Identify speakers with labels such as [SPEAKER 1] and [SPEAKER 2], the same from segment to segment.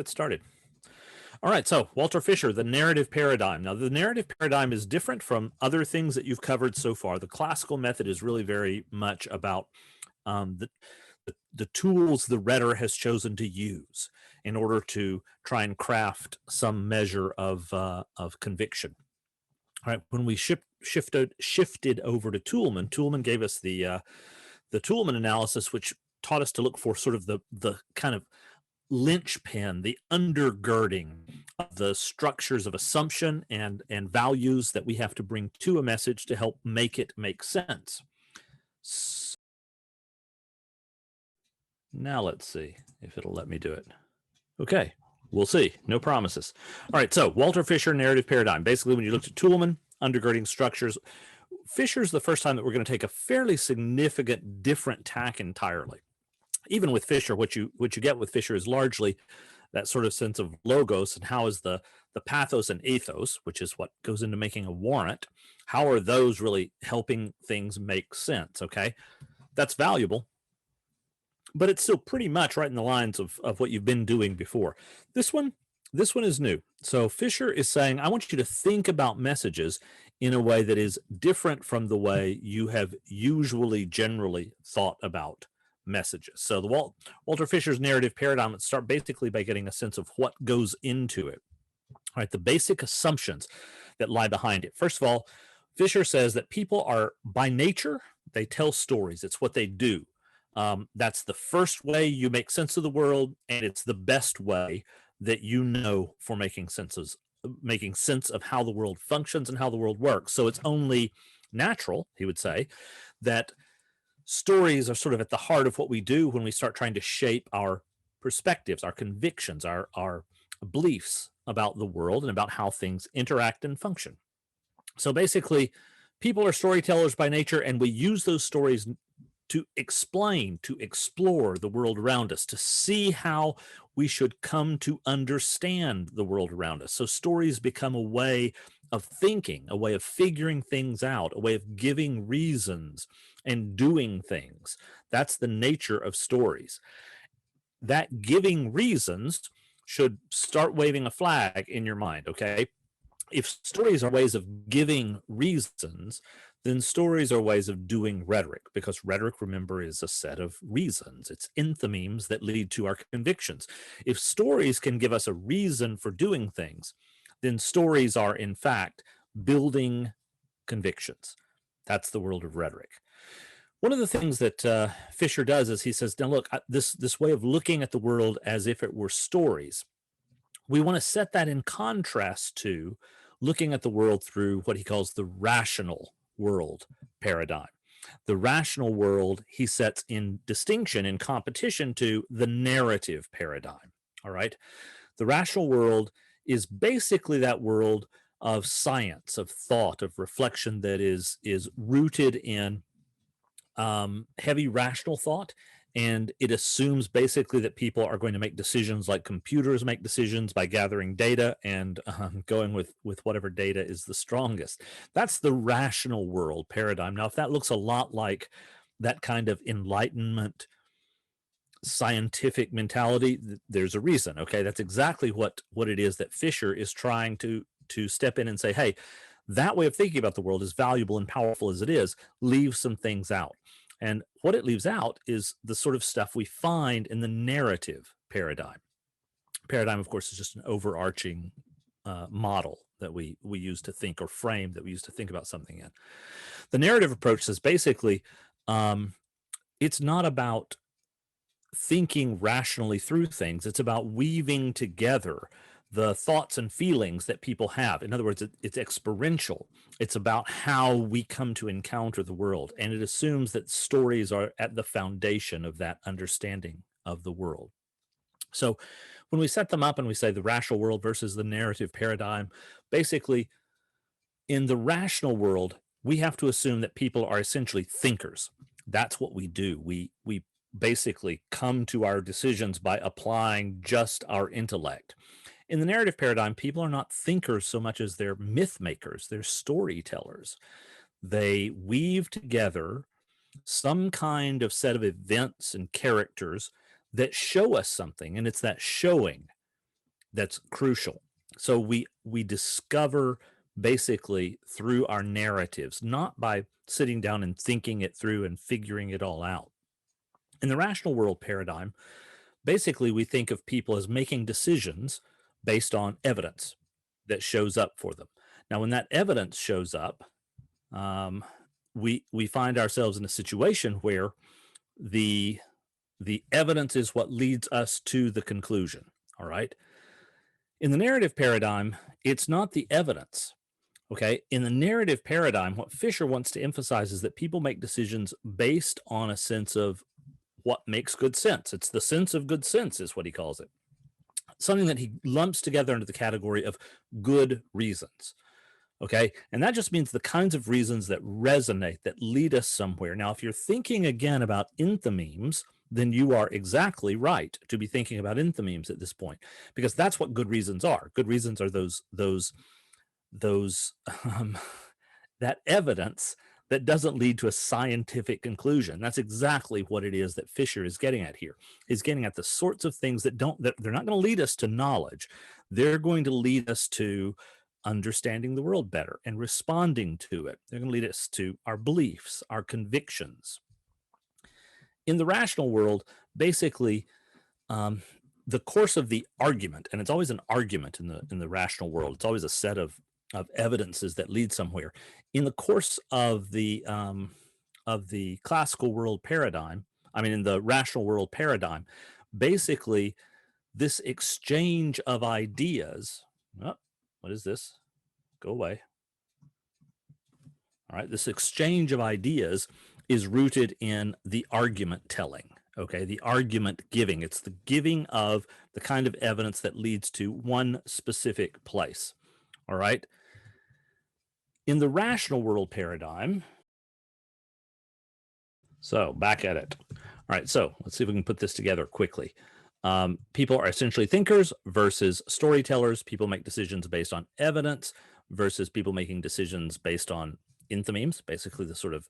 [SPEAKER 1] Get started. All right, so Walter Fisher, the narrative paradigm. Now, the narrative paradigm is different from other things that you've covered so far. The classical method is really very much about the tools the rhetor has chosen to use in order to try and craft some measure of conviction. All right, when we shifted over to Toulmin gave us the Toulmin analysis, which taught us to look for sort of the kind of linchpin, the undergirding of the structures of assumption and values that we have to bring to a message to help make it make sense. So now let's see if it'll let me do it. Okay, we'll see. No promises. All right, so Walter Fisher narrative paradigm. Basically, when you looked at Toulmin, undergirding structures, Fisher's the first time that we're going to take a fairly significant different tack entirely. Even with Fisher, what you get with Fisher is largely that sort of sense of logos and how is the pathos and ethos, which is what goes into making a warrant, how are those really helping things make sense? Okay, that's valuable, but it's still pretty much right in the lines of what you've been doing before. This one is new. So Fisher is saying, I want you to think about messages in a way that is different from the way you have usually generally thought about messages. So the Walter Fisher's narrative paradigm, let's start basically by getting a sense of what goes into it. All right, the basic assumptions that lie behind it. First of all, Fisher says that people are, by nature, they tell stories. It's what they do. That's the first way you make sense of the world, and it's the best way that you know for making sense of how the world functions and how the world works. So it's only natural, he would say, that stories are sort of at the heart of what we do when we start trying to shape our perspectives, our convictions, our beliefs about the world and about how things interact and function. So basically, people are storytellers by nature, and we use those stories to explain, to explore the world around us, to see how we should come to understand the world around us. So stories become a way of thinking, a way of figuring things out, a way of giving reasons and doing things. That's the nature of stories. That giving reasons should start waving a flag in your mind, okay? If stories are ways of giving reasons, then stories are ways of doing rhetoric, because rhetoric, remember, is a set of reasons. It's enthymemes that lead to our convictions. If stories can give us a reason for doing things, then stories are, in fact, building convictions. That's the world of rhetoric. One of the things that Fisher does is he says, now look, this way of looking at the world as if it were stories, we want to set that in contrast to looking at the world through what he calls the rational world paradigm. The rational world he sets in distinction, in competition to the narrative paradigm. All right. The rational world is basically that world of science, of thought, of reflection that is rooted in heavy rational thought, and it assumes basically that people are going to make decisions like computers make decisions by gathering data and going with whatever data is the strongest. That's the rational world paradigm. Now, if that looks a lot like that kind of Enlightenment scientific mentality, there's a reason. Okay, that's exactly what it is that Fisher is trying to step in and say, hey, that way of thinking about the world, as valuable and powerful as it is, leaves some things out. And what it leaves out is the sort of stuff we find in the narrative paradigm. Paradigm, of course, is just an overarching model that we use to think, or frame that we use to think about something in. The narrative approach says basically it's not about thinking rationally through things. It's about weaving together the thoughts and feelings that people have. In other words, it's experiential. It's about how we come to encounter the world. And it assumes that stories are at the foundation of that understanding of the world. So when we set them up and we say the rational world versus the narrative paradigm, basically in the rational world, we have to assume that people are essentially thinkers. That's what we do. We basically come to our decisions by applying just our intellect. In the narrative paradigm, people are not thinkers so much as they're myth makers, they're storytellers. They weave together some kind of set of events and characters that show us something, and it's that showing that's crucial. So we discover basically through our narratives, not by sitting down and thinking it through and figuring it all out. In the rational world paradigm, basically we think of people as making decisions based on evidence that shows up for them. Now, when that evidence shows up, um, we find ourselves in a situation where the the evidence is what leads us to the conclusion. All right. In the narrative paradigm, it's not the evidence. Okay. In the narrative paradigm, what Fisher wants to emphasize is that people make decisions based on a sense of what makes good sense. It's the sense of good sense, is what he calls it. Something that he lumps together into the category of good reasons. Okay. And that just means the kinds of reasons that resonate, that lead us somewhere. Now, if you're thinking again about enthymemes, then you are exactly right to be thinking about enthymemes at this point, because that's what good reasons are. Good reasons are those that evidence that doesn't lead to a scientific conclusion. That's exactly what it is that Fisher is getting at here. He's getting at the sorts of things that they're not going to lead us to knowledge. They're going to lead us to understanding the world better and responding to it. They're going to lead us to our beliefs, our convictions. In the rational world, basically, um, the course of the argument, and it's always an argument in the rational world. It's always a set of evidences that lead somewhere. In the course of the classical world paradigm, I mean, in the rational world paradigm, basically, this exchange of ideas. Oh, what is this? Go away. All right, this exchange of ideas is rooted in the argument telling. Okay, the argument giving. It's the giving of the kind of evidence that leads to one specific place. All right. In the rational world paradigm, so back at it. All right, so let's see if we can put this together quickly. People are essentially thinkers versus storytellers. People make decisions based on evidence versus people making decisions based on enthymemes, basically the sort of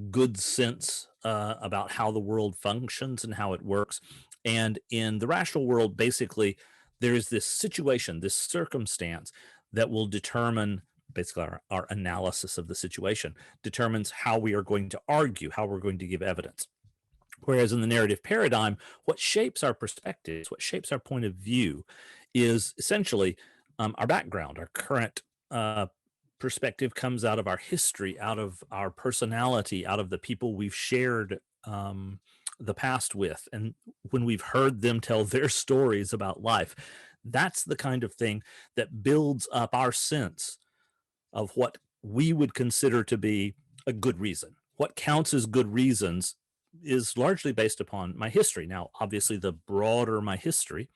[SPEAKER 1] good sense about how the world functions and how it works. And in the rational world, basically, there is this situation, this circumstance that will determine basically our analysis of the situation, determines how we are going to argue, how we're going to give evidence. Whereas in the narrative paradigm, what shapes our perspectives, what shapes our point of view is essentially our background, our current perspective comes out of our history, out of our personality, out of the people we've shared the past with. And when we've heard them tell their stories about life, that's the kind of thing that builds up our sense of what we would consider to be a good reason. What counts as good reasons is largely based upon my history. Now, obviously, the broader my history,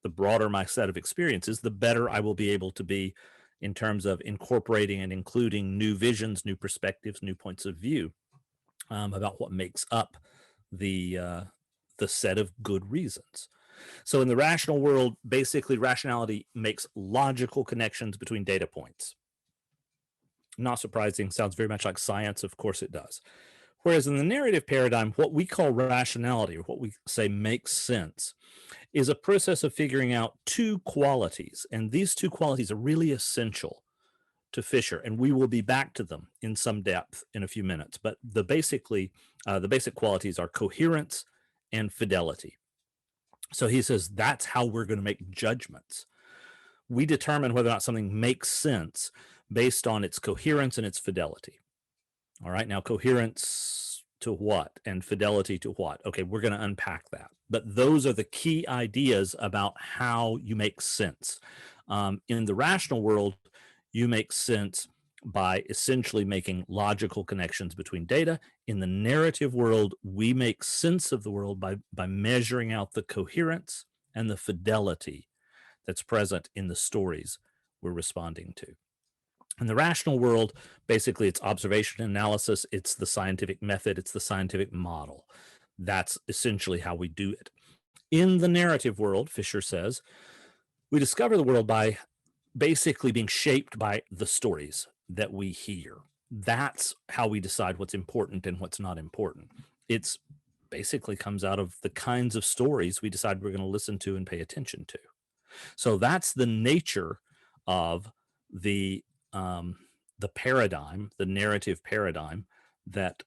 [SPEAKER 1] the broader my set of experiences, the better I will be able to be in terms of incorporating and including new visions, new perspectives, new points of view about what makes up the set of good reasons. So in the rational world, basically rationality makes logical connections between data points. Not surprising, sounds very much like science. Of course it does. Whereas in the narrative paradigm, what we call rationality, or what we say makes sense, is a process of figuring out two qualities. And these two qualities are really essential to Fisher, and we will be back to them in some depth in a few minutes. But the basic qualities are coherence and fidelity. So he says that's how we're going to make judgments. We determine whether or not something makes sense based on its coherence and its fidelity. All right, now coherence to what and fidelity to what? Okay, we're going to unpack that. But those are the key ideas about how you make sense. In the rational world, you make sense by essentially making logical connections between data. In the narrative world, we make sense of the world by measuring out the coherence and the fidelity that's present in the stories we're responding to. In the rational world, basically it's observation analysis, it's the scientific method, it's the scientific model. That's essentially how we do it. In the narrative world, Fisher says, we discover the world by basically being shaped by the stories that we hear. That's how we decide what's important and what's not important. It's basically comes out of the kinds of stories we decide we're going to listen to and pay attention to. So that's the nature of the um, the paradigm, the narrative paradigm that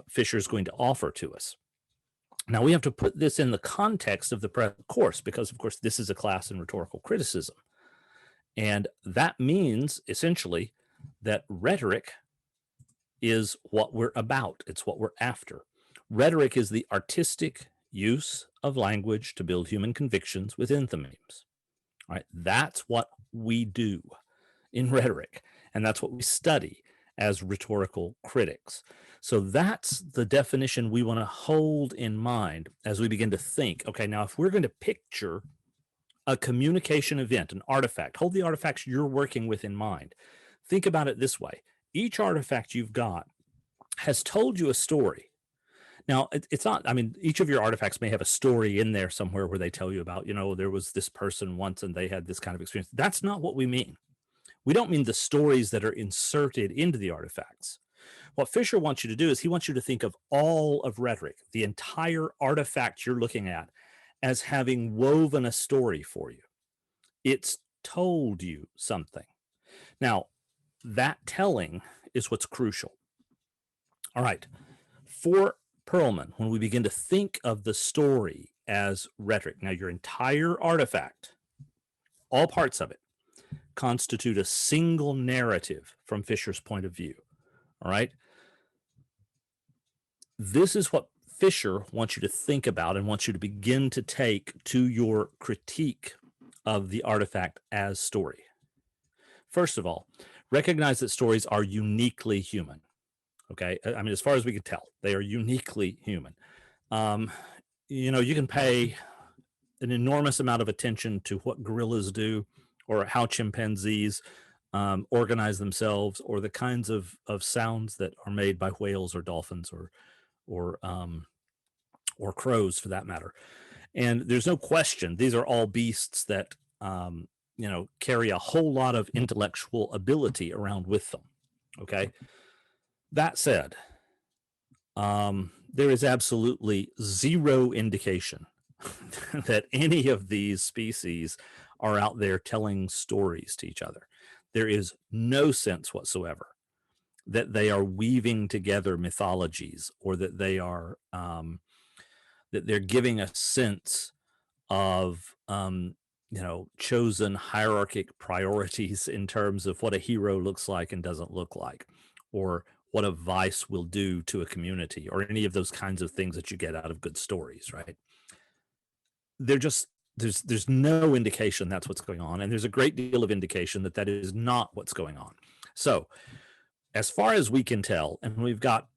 [SPEAKER 1] Fisher is going to offer to us. Now we have to put this in the context of the present course, because of course this is a class in rhetorical criticism. And that means essentially that rhetoric is what we're about. It's what we're after. Rhetoric is the artistic use of language to build human convictions with enthymemes. All right, that's what we do in rhetoric, and that's what we study as rhetorical critics. So that's the definition we want to hold in mind as we begin to think, okay, now if we're going to picture a communication event, an artifact, hold the artifacts you're working with in mind. Think about it this way. Each artifact you've got has told you a story. Now, it's not, I mean, each of your artifacts may have a story in there somewhere where they tell you about, there was this person once and they had this kind of experience. That's not what we mean. We don't mean the stories that are inserted into the artifacts. What Fisher wants you to do is he wants you to think of all of rhetoric, the entire artifact you're looking at, as having woven a story for you. It's told you something. Now, that telling is what's crucial. All right. For Perlman, when we begin to think of the story as rhetoric, now your entire artifact, all parts of it, constitute a single narrative from Fisher's point of view. All right. This is what Fisher wants you to think about and wants you to begin to take to your critique of the artifact as story. First of all, recognize that stories are uniquely human. Okay. I mean, as far as we can tell, they are uniquely human. You can pay an enormous amount of attention to what gorillas do or how chimpanzees organize themselves, or the kinds of sounds that are made by whales or dolphins or crows for that matter. And there's no question these are all beasts that carry a whole lot of intellectual ability around with them. Okay. That said, there is absolutely zero indication that any of these species are out there telling stories to each other. There is no sense whatsoever that they are weaving together mythologies, or that they are that they're giving a sense of chosen hierarchic priorities in terms of what a hero looks like and doesn't look like, or what a vice will do to a community, or any of those kinds of things that you get out of good stories, right? They're just there's no indication that's what's going on, and there's a great deal of indication that that is not what's going on. So as far as we can tell, and we've got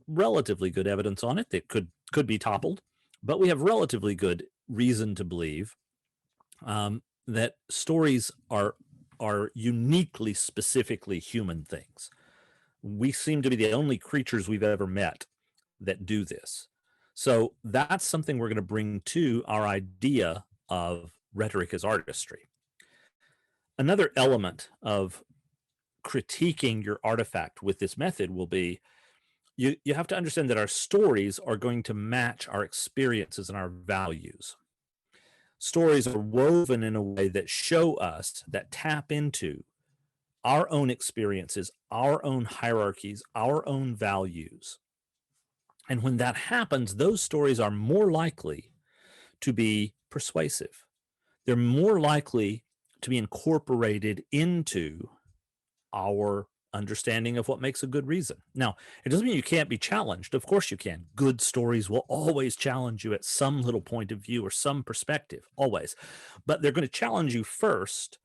[SPEAKER 1] relatively good evidence on it that could be toppled, but we have relatively good reason to believe that stories are uniquely, specifically human things. We seem to be the only creatures we've ever met that do this. So that's something we're going to bring to our idea of rhetoric as artistry. Another element of critiquing your artifact with this method will be you have to understand that our stories are going to match our experiences and our values. Stories are woven in a way that show us, that tap into our own experiences, our own hierarchies, our own values. And when that happens, those stories are more likely to be persuasive. They're more likely to be incorporated into our understanding of what makes a good reason. Now, it doesn't mean you can't be challenged. Of course you can. Good stories will always challenge you at some little point of view or some perspective, always. But they're going to challenge you first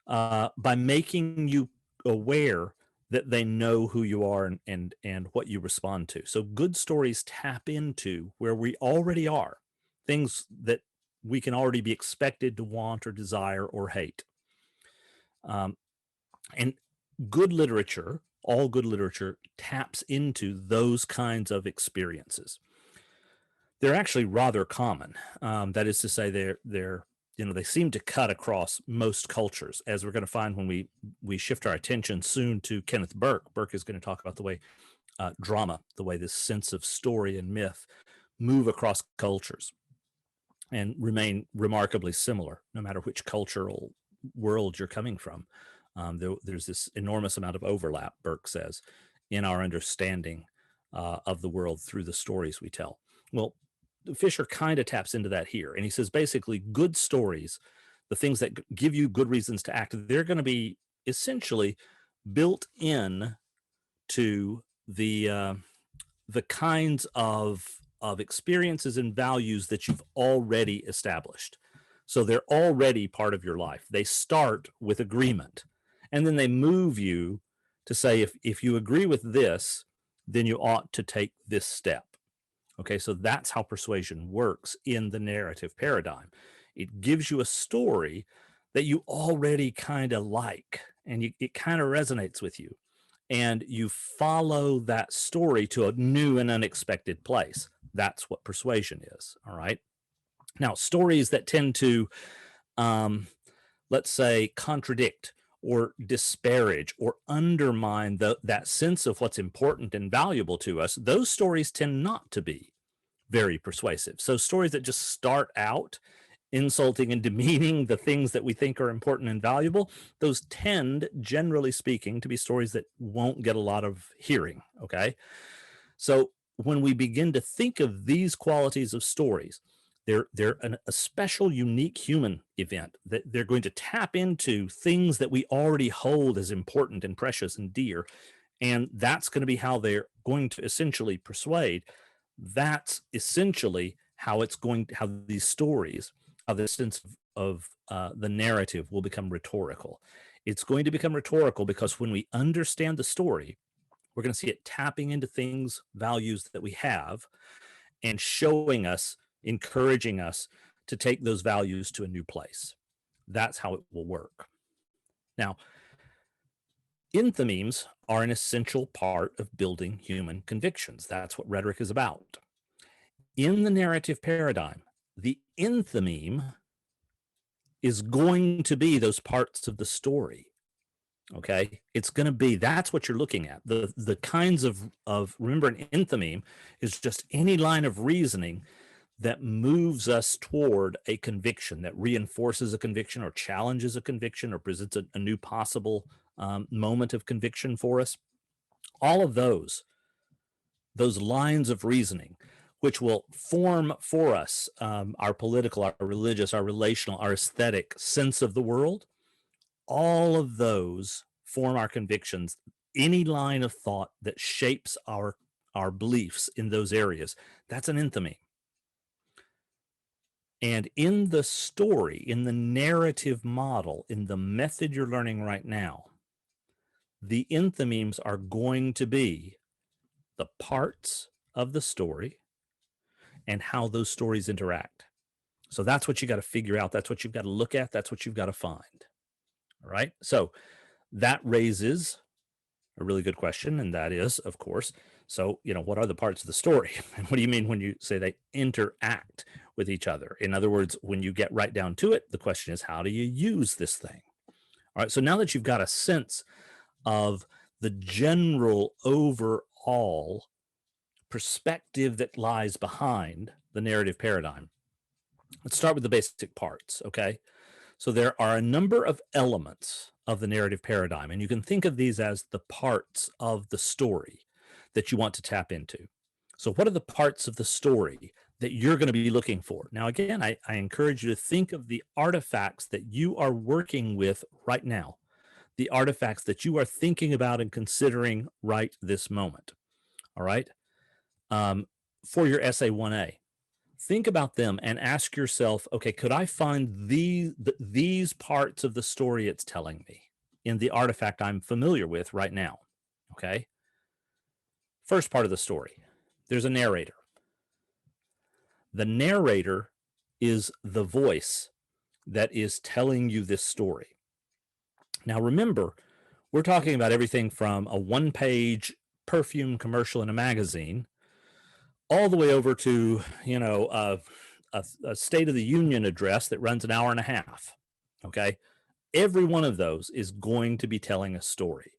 [SPEAKER 1] by making you aware that they know who you are and what you respond to. So good stories tap into where we already are, things that we can already be expected to want or desire or hate. And good literature, all good literature, taps into those kinds of experiences. They're actually rather common. That is to say, they seem to cut across most cultures, as we're going to find when we shift our attention soon to Kenneth Burke. Burke is going to talk about the way drama, the way this sense of story and myth move across cultures. and remain remarkably similar, no matter which cultural world you're coming from. There's this enormous amount of overlap, Burke says, in our understanding of the world through the stories we tell. Well, Fisher kind of taps into that here. And he says basically, good stories, the things that give you good reasons to act, they're going to be essentially built in to the kinds of experiences and values that you've already established. So they're already part of your life. They start with agreement, and then they move you to say, if you agree with this, then you ought to take this step. Okay, so that's how persuasion works in the narrative paradigm. It gives you a story that you already kind of like, and it kind of resonates with you, and you follow that story to a new and unexpected place. That's what persuasion is. All right. Now, stories that tend to, let's say, contradict or disparage or undermine that sense of what's important and valuable to us, those stories tend not to be very persuasive. So, stories that just start out insulting and demeaning the things that we think are important and valuable, those tend, generally speaking, to be stories that won't get a lot of hearing. Okay. So when we begin to think of these qualities of stories, they're a special, unique human event that they're going to tap into things that we already hold as important and precious and dear. And that's going to be how they're going to essentially persuade. That's essentially how it's going to, how these stories, how the sense of the narrative will become rhetorical. It's going to become rhetorical because when we understand the story, we're going to see it tapping into things, values that we have, and showing us, encouraging us to take those values to a new place. That's how it will work. Now, enthymemes are an essential part of building human convictions. That's what rhetoric is about. In the narrative paradigm, the enthymeme is going to be those parts of the story. Okay, it's going to be, that's what you're looking at, the kinds of remember, an enthymeme is just any line of reasoning that moves us toward a conviction, that reinforces a conviction or challenges a conviction or presents a new possible moment of conviction for us. All of those lines of reasoning, which will form for us our political, our religious, our relational, our aesthetic sense of the world, all of those form our convictions. Any line of thought that shapes our beliefs in those areas, that's an enthymeme. And in the story, in the narrative model, in the method you're learning right now, the enthymemes are going to be the parts of the story and how those stories interact. So that's what you got to figure out. That's what you've got to look at. That's what you've got to find. All right. So that raises a really good question. And that is, of course, so, what are the parts of the story? And what do you mean when you say they interact with each other? In other words, when you get right down to it, the question is, how do you use this thing? All right. So now that you've got a sense of the general overall perspective that lies behind the narrative paradigm, let's start with the basic parts. Okay. So there are a number of elements of the narrative paradigm, and you can think of these as the parts of the story that you want to tap into. So what are the parts of the story that you're going to be looking for? Now, again, I encourage you to think of the artifacts that you are working with right now, the artifacts that you are thinking about and considering right this moment. All right. For your essay 1A, think about them and ask yourself, okay, could I find these parts of the story it's telling me in the artifact I'm familiar with right now? Okay. First part of the story, there's a narrator. The narrator is the voice that is telling you this story. Now, remember, we're talking about everything from a one-page perfume commercial in a magazine all the way over to, a State of the Union address that runs an hour and a half. Okay. Every one of those is going to be telling a story.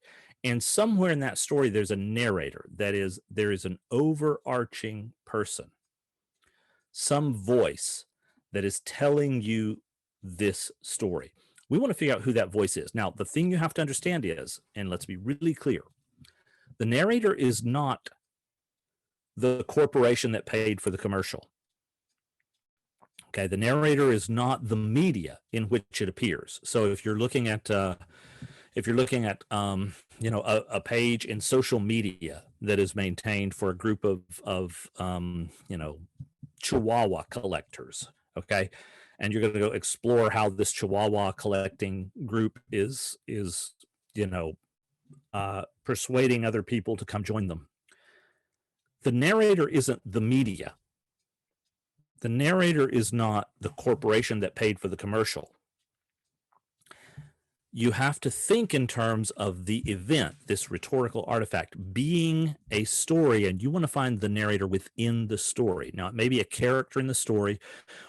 [SPEAKER 1] And somewhere in that story, there's a narrator. That is, there is an overarching person, some voice that is telling you this story. We want to figure out who that voice is. Now, the thing you have to understand is, and let's be really clear, the narrator is not the corporation that paid for the commercial. Okay, the narrator is not the media in which it appears. So if you're looking at a page in social media that is maintained for a group of Chihuahua collectors, okay, and you're going to go explore how this Chihuahua collecting group is persuading other people to come join them. The narrator isn't the media. The narrator is not the corporation that paid for the commercial. You have to think in terms of the event, this rhetorical artifact, being a story, and you want to find the narrator within the story. Now, it may be a character in the story,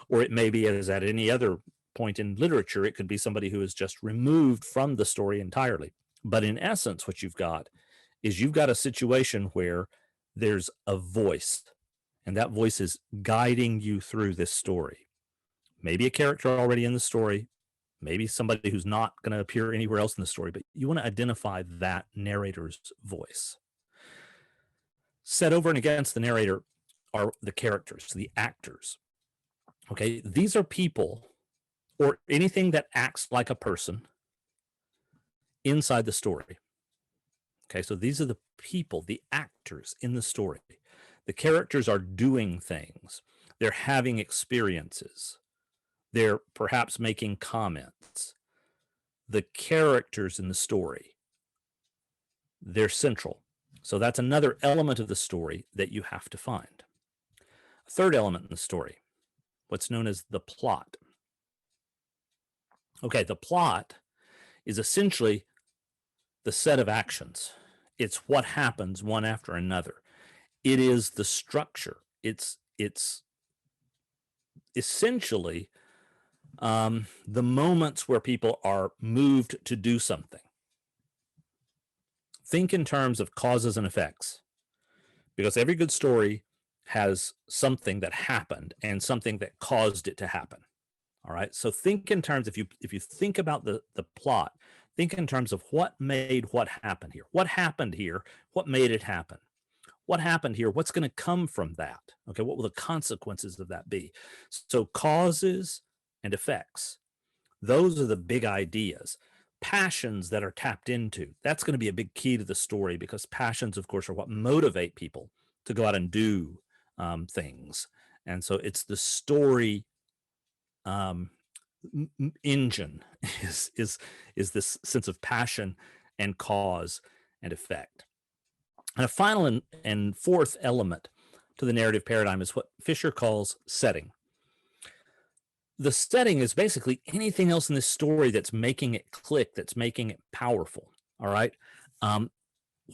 [SPEAKER 1] or it may be, as at any other point in literature, it could be somebody who is just removed from the story entirely. But in essence, what you've got is you've got a situation where there's a voice, and that voice is guiding you through this story. Maybe a character already in the story, maybe somebody who's not going to appear anywhere else in the story, but you want to identify that narrator's voice. Set over and against the narrator are the characters, the actors. Okay, these are people or anything that acts like a person inside the story. Okay, so these are the people, the actors in the story. The characters are doing things. They're having experiences. They're perhaps making comments. The characters in the story, they're central. So that's another element of the story that you have to find. A third element in the story, what's known as the plot. Okay, the plot is essentially the set of actions. It's what happens one after another. It is the structure. It's essentially the moments where people are moved to do something. Think in terms of causes and effects, because every good story has something that happened and something that caused it to happen. All right. So think in terms, if you think about the plot, think in terms of what made what happen here. What happened here? What made it happen? What happened here? What's going to come from that? Okay. What will the consequences of that be? So causes and effects, those are the big ideas. Passions that are tapped into, that's going to be a big key to the story, because passions, of course, are what motivate people to go out and do things. And so it's the story engine is this sense of passion and cause and effect. And a final and fourth element to the narrative paradigm is what Fisher calls setting. The setting is basically anything else in this story that's making it click, that's making it powerful. All right.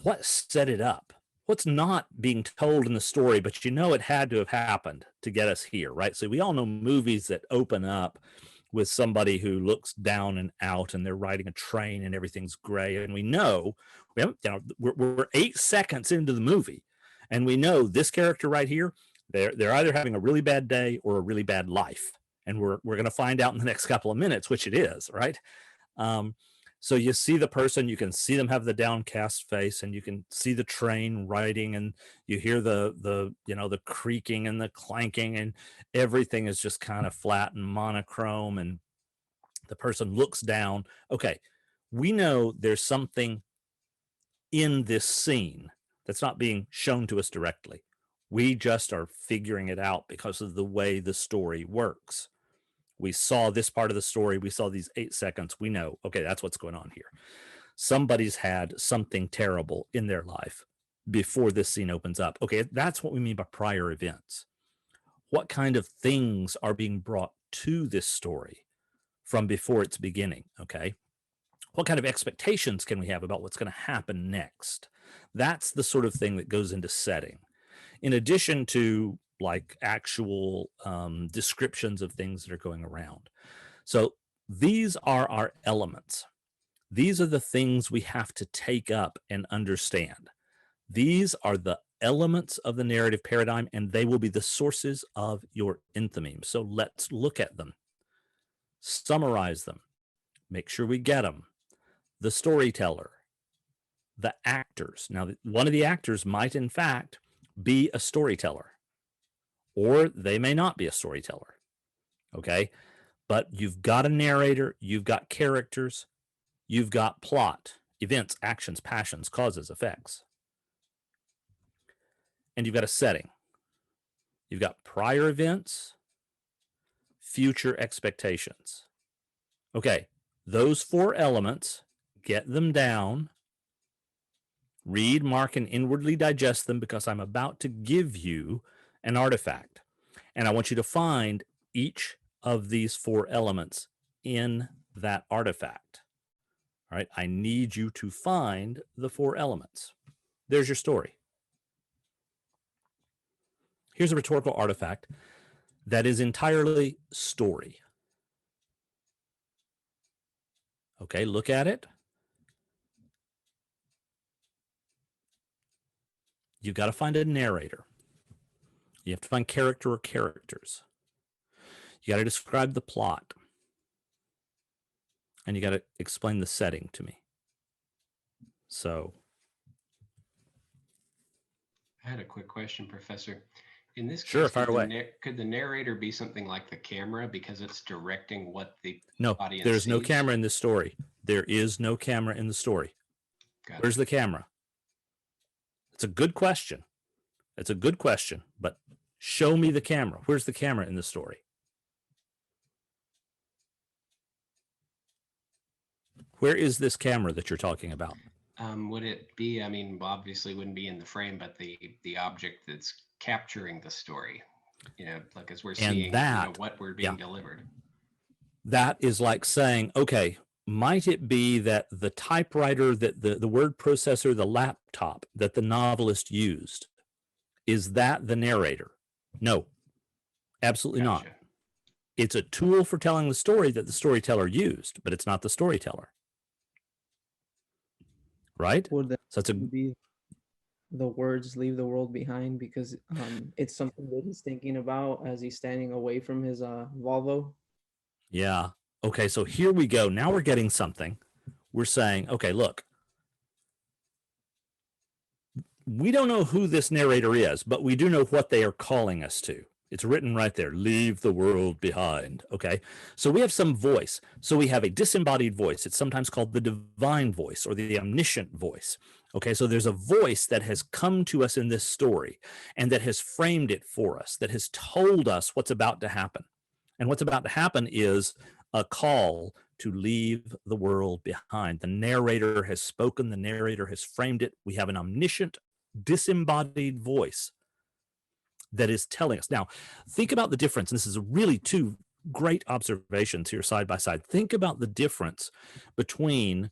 [SPEAKER 1] What set it up? What's not being told in the story, but it had to have happened to get us here, right? So we all know movies that open up with somebody who looks down and out, and they're riding a train and everything's gray, and we're 8 seconds into the movie, and we know this character right here, they're either having a really bad day or a really bad life, and we're going to find out in the next couple of minutes which it is, right? So you see the person, you can see them have the downcast face, and you can see the train riding, and you hear the creaking and the clanking, and everything is just kind of flat and monochrome, and the person looks down. Okay, we know there's something in this scene that's not being shown to us directly. We just are figuring it out because of the way the story works. We saw this part of the story. We saw these 8 seconds. We know, okay, that's what's going on here. Somebody's had something terrible in their life before this scene opens up. Okay, that's what we mean by prior events. What kind of things are being brought to this story from before its beginning? Okay. What kind of expectations can we have about what's going to happen next? That's the sort of thing that goes into setting. In addition to like actual descriptions of things that are going around. So these are our elements. These are the things we have to take up and understand. These are the elements of the narrative paradigm, and they will be the sources of your enthymeme. So let's look at them, summarize them, make sure we get them. The storyteller, the actors. Now, one of the actors might, in fact, be a storyteller, or they may not be a storyteller. Okay. But you've got a narrator, you've got characters, you've got plot, events, actions, passions, causes, effects. And you've got a setting. You've got prior events, future expectations. Okay, those 4 elements, get them down, read, mark, and inwardly digest them, because I'm about to give you an artifact. And I want you to find each of these 4 elements in that artifact. All right, I need you to find the 4 elements. There's your story. Here's a rhetorical artifact that is entirely story. Okay, look at it. You've got to find a narrator. You have to find character or characters. You got to describe the plot. And you got to explain the setting to me. So.
[SPEAKER 2] I had a quick question, Professor. In this
[SPEAKER 1] Sure,
[SPEAKER 2] case,
[SPEAKER 1] fire away.
[SPEAKER 2] Could the narrator be something like the camera, because it's directing what the
[SPEAKER 1] No,
[SPEAKER 2] audience
[SPEAKER 1] there's
[SPEAKER 2] sees?
[SPEAKER 1] no camera in this story. There is no camera in the story.
[SPEAKER 2] Gotcha.
[SPEAKER 1] Where's the camera? It's a good question. It's a good question, but show me the camera. Where's the camera in the story? Where is this camera that you're talking about?
[SPEAKER 2] Would it be, I mean, obviously wouldn't be in the frame, but the object that's capturing the story, like as we're seeing, what we're being delivered.
[SPEAKER 1] That is like saying, okay, might it be that the typewriter, that the word processor, the laptop that the novelist used, is that the narrator? No, absolutely not. It's a tool for telling the story that the storyteller used, but it's not the storyteller. Right?
[SPEAKER 3] Would that
[SPEAKER 1] so
[SPEAKER 3] be the words "leave the world behind" because it's something that he's thinking about as he's standing away from his Volvo?
[SPEAKER 1] Yeah. Okay, so here we go. Now we're getting something. We're saying, okay, look, we don't know who this narrator is, but we do know what they are calling us to. It's written right there, leave the world behind. Okay, so we have some voice. So we have a disembodied voice. It's sometimes called the divine voice or the omniscient voice. Okay, so there's a voice that has come to us in this story and that has framed it for us, that has told us what's about to happen. And what's about to happen is a call to leave the world behind. The narrator has spoken, the narrator has framed it. We have an omniscient, disembodied voice that is telling us. Now, think about the difference. And this is really 2 great observations here side by side. Think about the difference between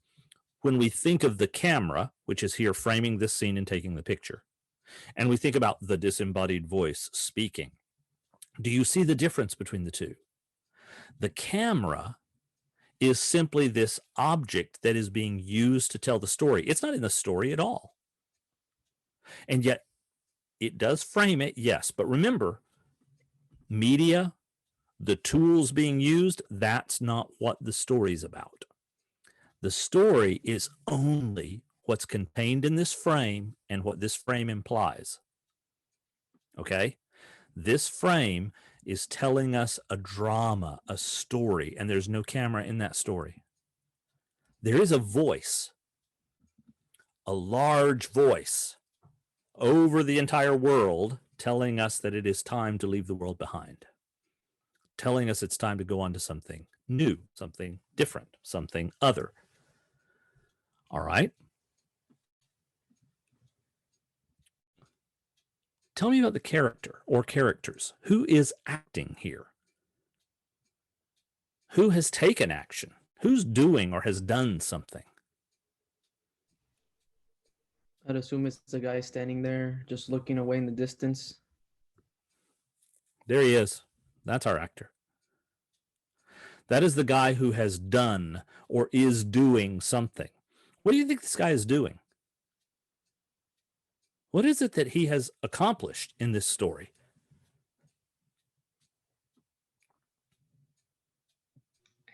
[SPEAKER 1] when we think of the camera, which is here framing this scene and taking the picture, and we think about the disembodied voice speaking. Do you see the difference between the 2? The camera is simply this object that is being used to tell the story. It's not in the story at all. And yet it does frame it, yes. But remember, media, the tools being used, that's not what the story's about. The story is only what's contained in this frame and what this frame implies. Okay? This frame is telling us a drama, a story, and there's no camera in that story. There is a voice, a large voice over the entire world telling us that it is time to leave the world behind, telling us it's time to go on to something new, something different, something other. All right. Tell me about the character or characters. Who is acting here? Who has taken action? Who's doing or has done something?
[SPEAKER 3] I'd assume it's the guy standing there just looking away in the distance.
[SPEAKER 1] There he is. That's our actor. That is the guy who has done or is doing something. What do you think this guy is doing? What is it that he has accomplished in this story?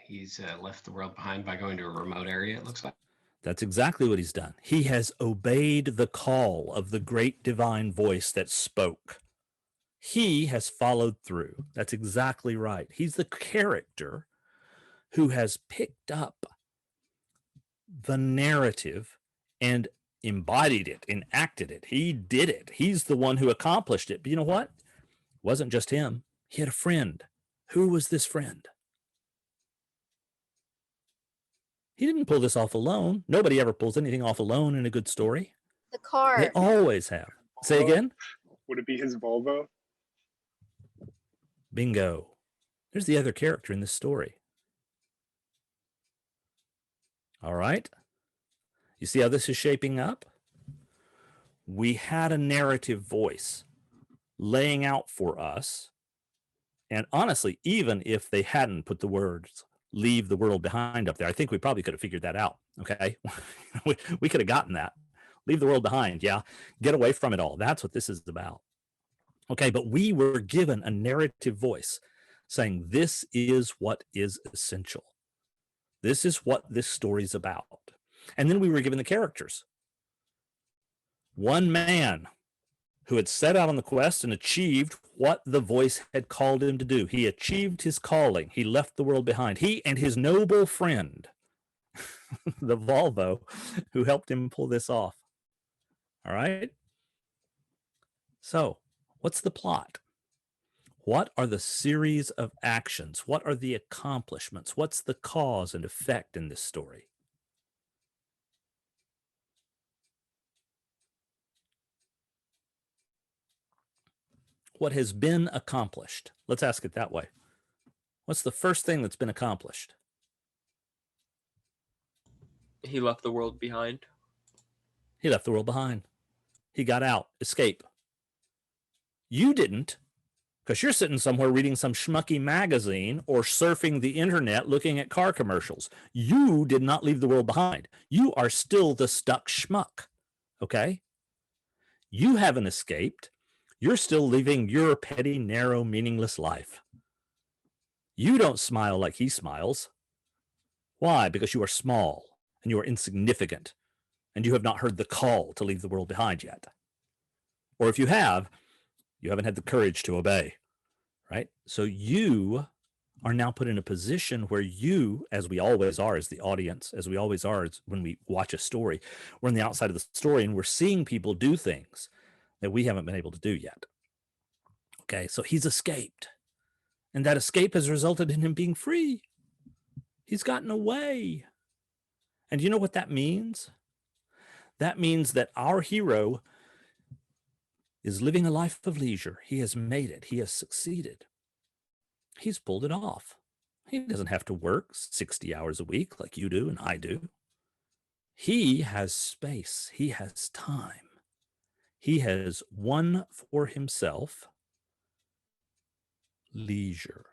[SPEAKER 2] He's left the world behind by going to a remote area, it looks like.
[SPEAKER 1] That's exactly what he's done. He has obeyed the call of the great divine voice that spoke. He has followed through. That's exactly right. He's the character who has picked up the narrative and embodied it, enacted it. He did it. He's the one who accomplished it. But you know what? It wasn't just him. He had a friend. Who was this friend? He didn't pull this off alone. Nobody ever pulls anything off alone in a good story.
[SPEAKER 4] The car.
[SPEAKER 1] They always have. Say again?
[SPEAKER 5] Would it be his Volvo?
[SPEAKER 1] Bingo. There's the other character in this story. All right. You see how this is shaping up? We had a narrative voice laying out for us. And honestly, even if they hadn't put the words leave the world behind up there, I think we probably could have figured that out. Okay. we could have gotten that. Leave the world behind. Yeah. Get away from it all. That's what this is about. Okay. But we were given a narrative voice saying this is what is essential. This is what this story's about. And then we were given the characters. One man who had set out on the quest and achieved what the voice had called him to do. He achieved his calling. He left the world behind. He and his noble friend, the Volvo, who helped him pull this off. All right. So what's the plot? What are the series of actions? What are the accomplishments? What's the cause and effect in this story? What has been accomplished? Let's ask it that way. What's the first thing that's been accomplished?
[SPEAKER 6] He left the world behind.
[SPEAKER 1] He left the world behind. He got out, escape. You didn't, because you're sitting somewhere reading some schmucky magazine or surfing the internet looking at car commercials. You did not leave the world behind. You are still the stuck schmuck, okay? You haven't escaped. You're still living your petty, narrow, meaningless life. You don't smile like he smiles. Why? Because you are small and you are insignificant and you have not heard the call to leave the world behind yet. Or if you have, you haven't had the courage to obey, right? So you are now put in a position where you, as we always are as the audience, as we always are as when we watch a story, we're on the outside of the story and we're seeing people do things that we haven't been able to do yet. Okay, so he's escaped. And that escape has resulted in him being free. He's gotten away. And you know what that means? That means that our hero is living a life of leisure. He has made it. He has succeeded. He's pulled it off. He doesn't have to work 60 hours a week like you do and I do. He has space. He has time. He has won for himself leisure.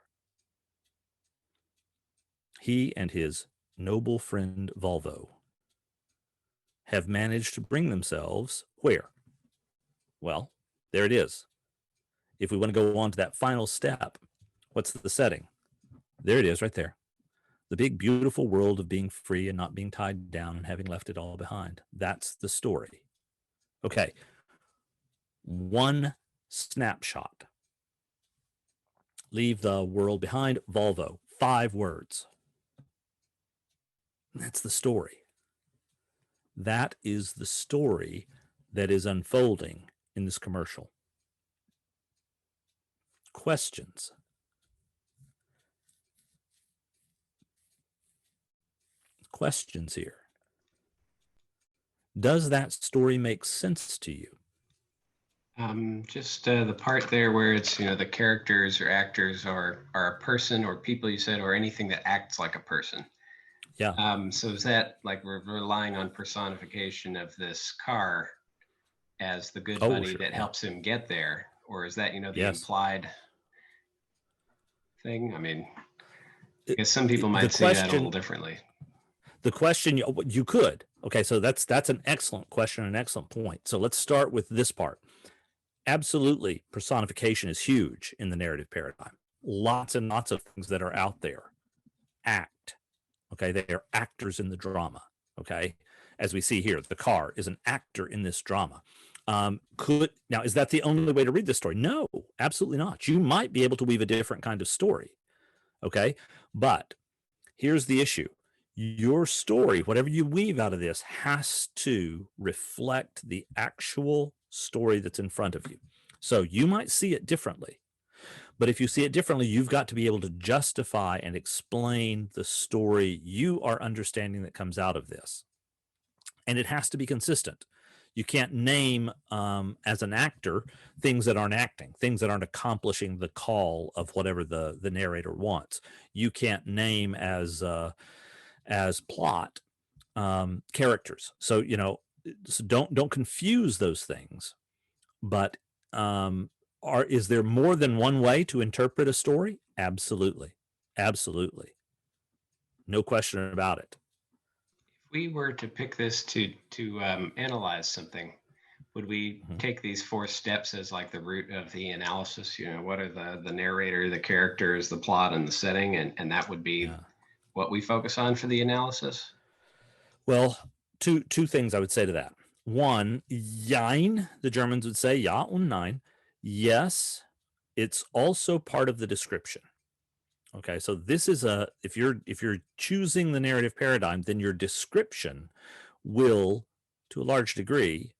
[SPEAKER 1] He and his noble friend Volvo have managed to bring themselves where? Well, there it is. If we want to go on to that final step, what's the setting? There it is right there. The big, beautiful world of being free and not being tied down and having left it all behind. That's the story. Okay. One snapshot. Leave the world behind. Volvo. 5 words. That's the story. That is the story that is unfolding in this commercial. Questions? Questions here. Does that story make sense to you?
[SPEAKER 2] Just the part there where it's, the characters or actors are a person or people you said, or anything that acts like a person.
[SPEAKER 1] Yeah.
[SPEAKER 2] So is that like we're relying on personification of this car as the good buddy that helps him get there? Or is that, the implied thing? I mean, I guess some people might see that a little differently.
[SPEAKER 1] The question, you could. Okay, so that's an excellent question, an excellent point. So let's start with this part. Absolutely, personification is huge in the narrative paradigm. Lots and lots of things that are out there act. Okay, they are actors in the drama. Okay, as we see here, the car is an actor in this drama. Now, is that the only way to read this story? No, absolutely not. You might be able to weave a different kind of story. Okay, but here's the issue. Your story, whatever you weave out of this, has to reflect the actual story that's in front of you. So you might see it differently, but if you see it differently, you've got to be able to justify and explain the story you are understanding that comes out of this. And it has to be consistent. You can't name as an actor things that aren't acting, things that aren't accomplishing the call of whatever the narrator wants. You can't name as plot characters. So so don't confuse those things. But is there more than one way to interpret a story? Absolutely, absolutely, no question about it.
[SPEAKER 2] If we were to pick this to analyze something, would we take these 4 steps as like the root of the analysis? What are the narrator, the characters, the plot, and the setting, and that would be what we focus on for the analysis?
[SPEAKER 1] Well, two things I would say to that. One, jein, the Germans would say, ja und nein. Yes, it's also part of the description. Okay, so this is if you're choosing the narrative paradigm, then your description will, to a large degree,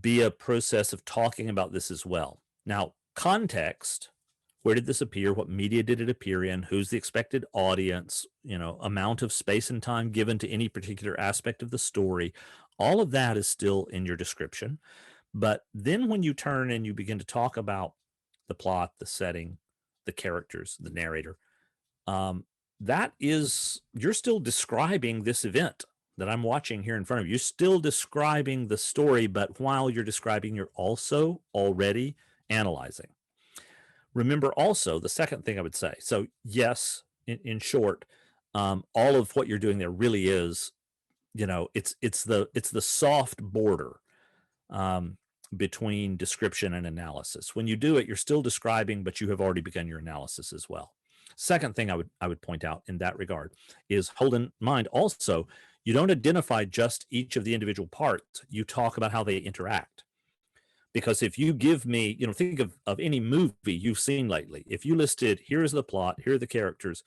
[SPEAKER 1] be a process of talking about this as well. Now, context, where did this appear? What media did it appear in? Who's the expected audience? Amount of space and time given to any particular aspect of the story. All of that is still in your description. But then when you turn and you begin to talk about the plot, the setting, the characters, the narrator, you're still describing this event that I'm watching here in front of you. You're still describing the story, but while you're describing, you're also already analyzing. Remember also the second thing I would say. So yes, in short, all of what you're doing there really is, it's the soft border between description and analysis. When you do it, you're still describing, but you have already begun your analysis as well. Second thing I would point out in that regard is hold in mind also, you don't identify just each of the individual parts. You talk about how they interact. Because if you give me, think of any movie you've seen lately. If you listed, here's the plot, here are the characters,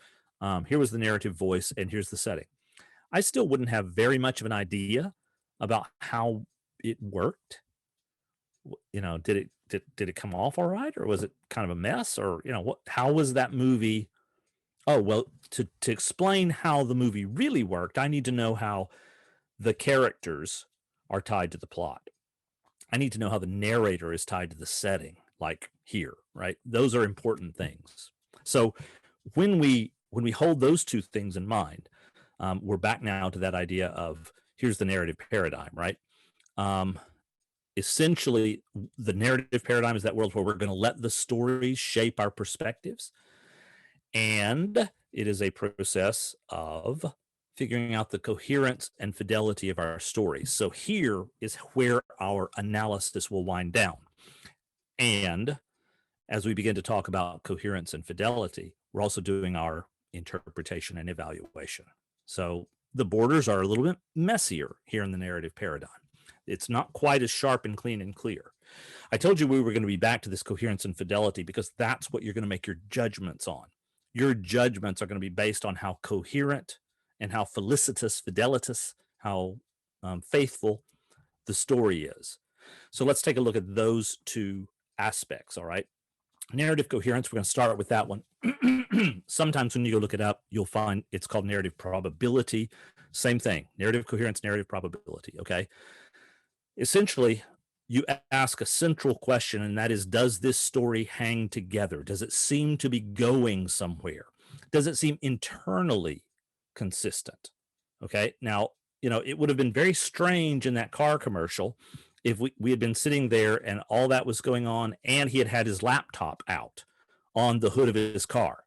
[SPEAKER 1] here was the narrative voice, and here's the setting, I still wouldn't have very much of an idea about how it worked. Did it come off all right, or was it kind of a mess, or how was that movie? Oh, well, to explain how the movie really worked, I need to know how the characters are tied to the plot. I need to know how the narrator is tied to the setting, like here, right? Those are important things. So when we hold those two things in mind, we're back now to that idea of here's the narrative paradigm, right? Essentially, the narrative paradigm is that world where we're going to let the stories shape our perspectives. And it is a process of figuring out the coherence and fidelity of our stories. So here is where our analysis will wind down. And as we begin to talk about coherence and fidelity, we're also doing our interpretation and evaluation. So the borders are a little bit messier here in the narrative paradigm. It's not quite as sharp and clean and clear. I told you we were going to be back to this coherence and fidelity because that's what you're going to make your judgments on. Your judgments are going to be based on how coherent and how fidelitas, how faithful the story is. So let's take a look at those two aspects, all right? Narrative coherence, we're going to start with that one. Sometimes when you go look it up, you'll find it's called narrative probability. Same thing, narrative coherence, narrative probability, okay? Essentially, you ask a central question, and that is, does this story hang together? Does it seem to be going somewhere? Does it seem internally consistent? Okay, now, it would have been very strange in that car commercial if we had been sitting there and all that was going on and he had his laptop out on the hood of his car.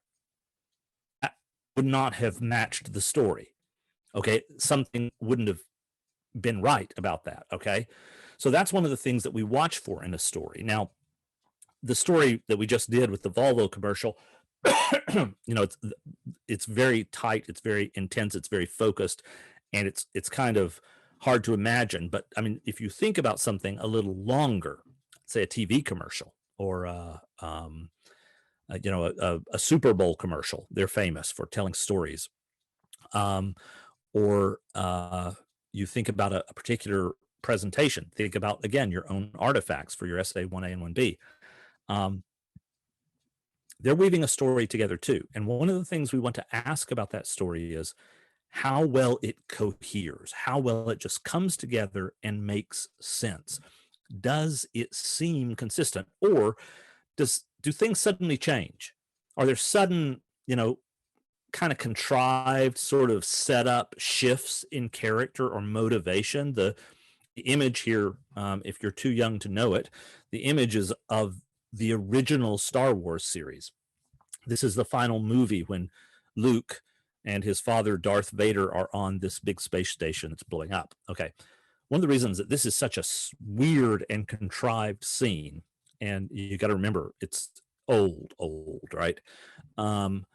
[SPEAKER 1] That would not have matched the story. Okay, something wouldn't have been right about that. Okay. So that's one of the things that we watch for in a story. Now, the story that we just did with the Volvo commercial, it's very tight, it's very intense, it's very focused, and it's kind of hard to imagine. But I mean, if you think about something a little longer, say a TV commercial or a Super Bowl commercial, they're famous for telling stories. Or you think about a particular presentation. Think about, again, your own artifacts for your essay 1A and 1B. They're weaving a story together too. And one of the things we want to ask about that story is how well it coheres, how well it just comes together and makes sense. Does it seem consistent, or do things suddenly change? Are there sudden, kind of contrived sort of setup shifts in character or motivation? The image here, if you're too young to know it, the image is of the original Star Wars series. This is the final movie when Luke and his father Darth Vader are on this big space station that's blowing up. Okay. One of the reasons that this is such a weird and contrived scene, and you got to remember it's old, right? When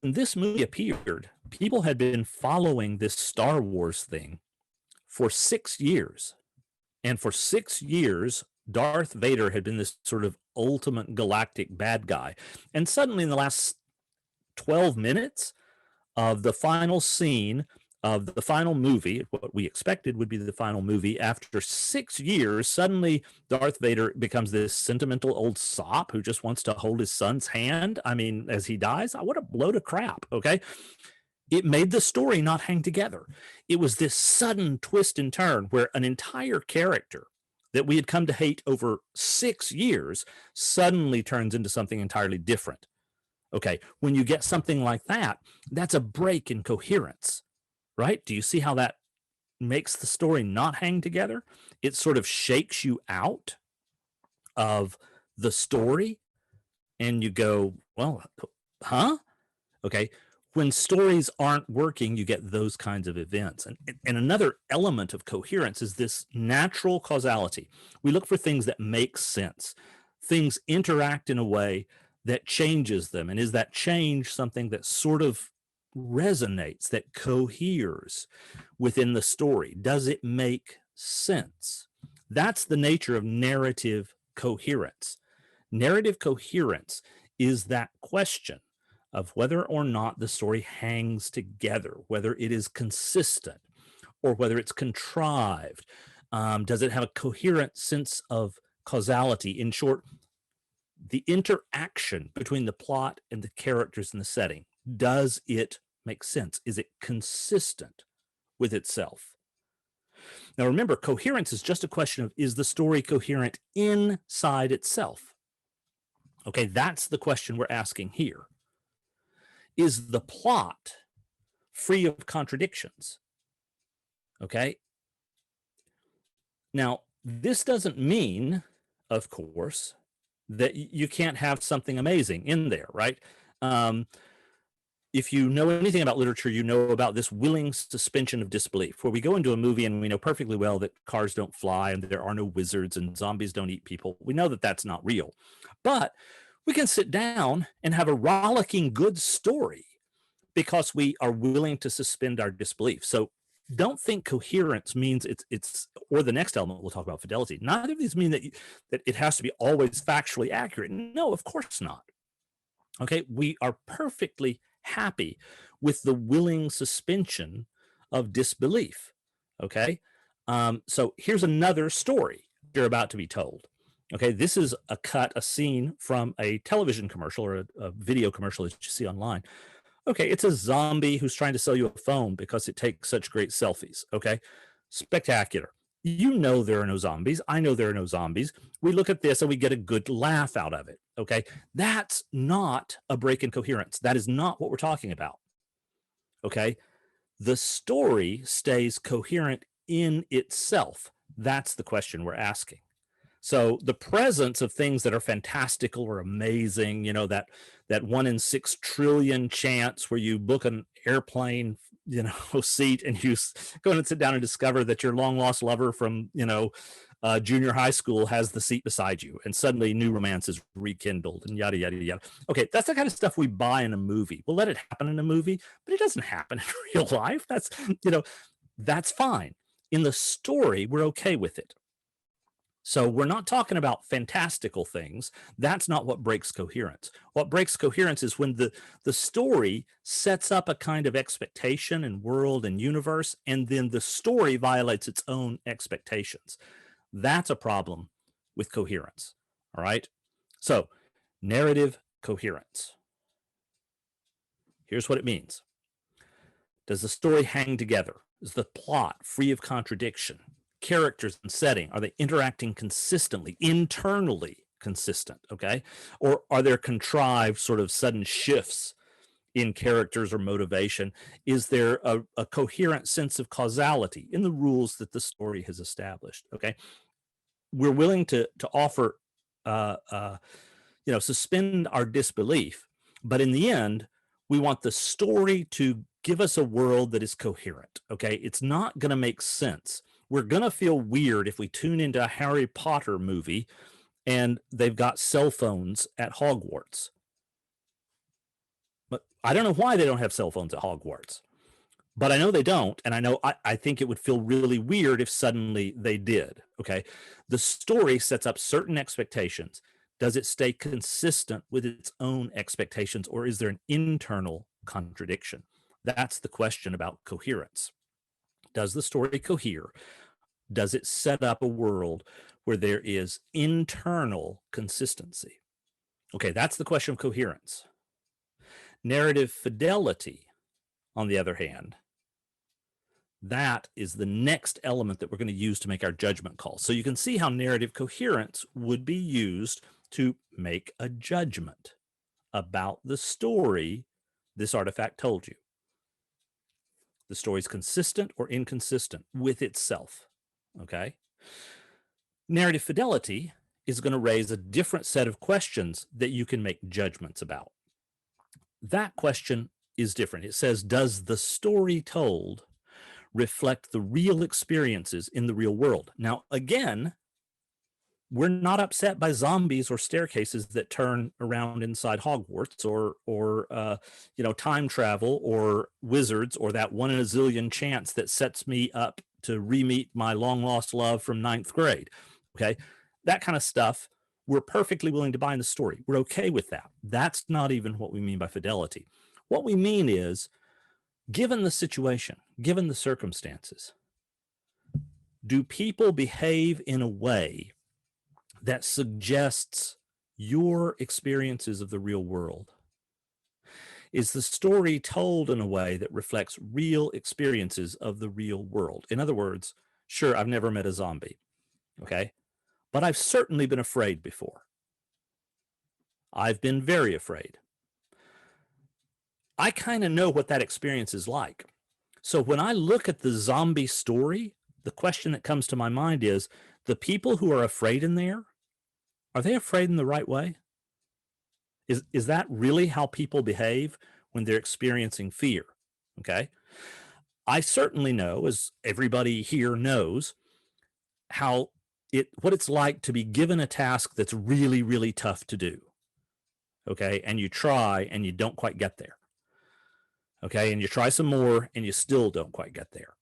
[SPEAKER 1] this movie appeared, people had been following this Star Wars thing for 6 years. And for 6 years, Darth Vader had been this sort of ultimate galactic bad guy. And suddenly, in the last 12 minutes of the final scene of the final movie, what we expected would be the final movie, after 6 years, suddenly Darth Vader becomes this sentimental old sop who just wants to hold his son's hand. I mean, as he dies, what a load of crap. Okay. It made the story not hang together. It was this sudden twist and turn where an entire character that we had come to hate over 6 years suddenly turns into something entirely different. Okay, when you get something like that, that's a break in coherence, right? Do you see how that makes the story not hang together? It sort of shakes you out of the story and you go, well, huh? Okay. When stories aren't working, you get those kinds of events. And another element of coherence is this natural causality. We look for things that make sense. Things interact in a way that changes them. And is that change something that sort of resonates, that coheres within the story? Does it make sense? That's the nature of narrative coherence. Narrative coherence is that question of whether or not the story hangs together, whether it is consistent or whether it's contrived. Does it have a coherent sense of causality? In short, the interaction between the plot and the characters in the setting. Does it make sense? Is it consistent with itself? Now, remember, coherence is just a question of, is the story coherent inside itself? Okay, that's the question we're asking here. Is the plot free of contradictions? Okay. Now, this doesn't mean, of course, that you can't have something amazing in there, right? If you know anything about literature, you know about this willing suspension of disbelief, where we go into a movie and we know perfectly well that cars don't fly and there are no wizards and zombies don't eat people. We know that that's not real. But we can sit down and have a rollicking good story because we are willing to suspend our disbelief. So don't think coherence means it's or the next element we'll talk about, fidelity. Neither of these mean that it has to be always factually accurate. No, of course not. Okay, we are perfectly happy with the willing suspension of disbelief. Okay, so here's another story you're about to be told. Okay, this is a scene from a television commercial or a video commercial that you see online. Okay, it's a zombie who's trying to sell you a phone because it takes such great selfies. Okay, spectacular. You know there are no zombies. I know there are no zombies. We look at this and we get a good laugh out of it. Okay, that's not a break in coherence. That is not what we're talking about. Okay, the story stays coherent in itself. That's the question we're asking. So the presence of things that are fantastical or amazing, that 1 in 6 trillion chance where you book an airplane seat, and you go and sit down and discover that your long lost lover from junior high school has the seat beside you, and suddenly new romance is rekindled, and yada yada yada. Okay, that's the kind of stuff we buy in a movie. We'll let it happen in a movie, but it doesn't happen in real life. That's fine. In the story, we're okay with it. So we're not talking about fantastical things. That's not what breaks coherence. What breaks coherence is when the story sets up a kind of expectation and world and universe, and then the story violates its own expectations. That's a problem with coherence. All right. So narrative coherence. Here's what it means. Does the story hang together? Is the plot free of contradiction? Characters and setting, are they interacting consistently, internally consistent? Okay. Or are there contrived sort of sudden shifts in characters or motivation? Is there a coherent sense of causality in the rules that the story has established? Okay. We're willing to offer, suspend our disbelief, but in the end, we want the story to give us a world that is coherent. Okay. It's not going to make sense. We're going to feel weird if we tune into a Harry Potter movie and they've got cell phones at Hogwarts. But I don't know why they don't have cell phones at Hogwarts, but I know they don't. And I think it would feel really weird if suddenly they did. Okay. The story sets up certain expectations. Does it stay consistent with its own expectations, or is there an internal contradiction? That's the question about coherence. Does the story cohere? Does it set up a world where there is internal consistency? Okay, that's the question of coherence. Narrative fidelity, on the other hand, that is the next element that we're going to use to make our judgment call. So you can see how narrative coherence would be used to make a judgment about the story this artifact told you. The story is consistent or inconsistent with itself. Okay. Narrative fidelity is going to raise a different set of questions that you can make judgments about. That question is different. It says, does the story told reflect the real experiences in the real world? Now, again, we're not upset by zombies or staircases that turn around inside Hogwarts, or time travel, or wizards, or that 1 in a zillion chance that sets me up to re-meet my long lost love from 9th grade. Okay. That kind of stuff, we're perfectly willing to buy in the story. We're okay with that. That's not even what we mean by fidelity. What we mean is, given the situation, given the circumstances, do people behave in a way that suggests your experiences of the real world? Is the story told in a way that reflects real experiences of the real world? In other words, sure, I've never met a zombie, okay? But I've certainly been afraid before. I've been very afraid. I kind of know what that experience is like. So when I look at the zombie story, the question that comes to my mind is, the people who are afraid in there, are they afraid in the right way? Is that really how people behave when they're experiencing fear? Okay. I certainly know, as everybody here knows, what it's like to be given a task that's really, really tough to do. Okay. And you try and you don't quite get there. Okay. And you try some more and you still don't quite get there.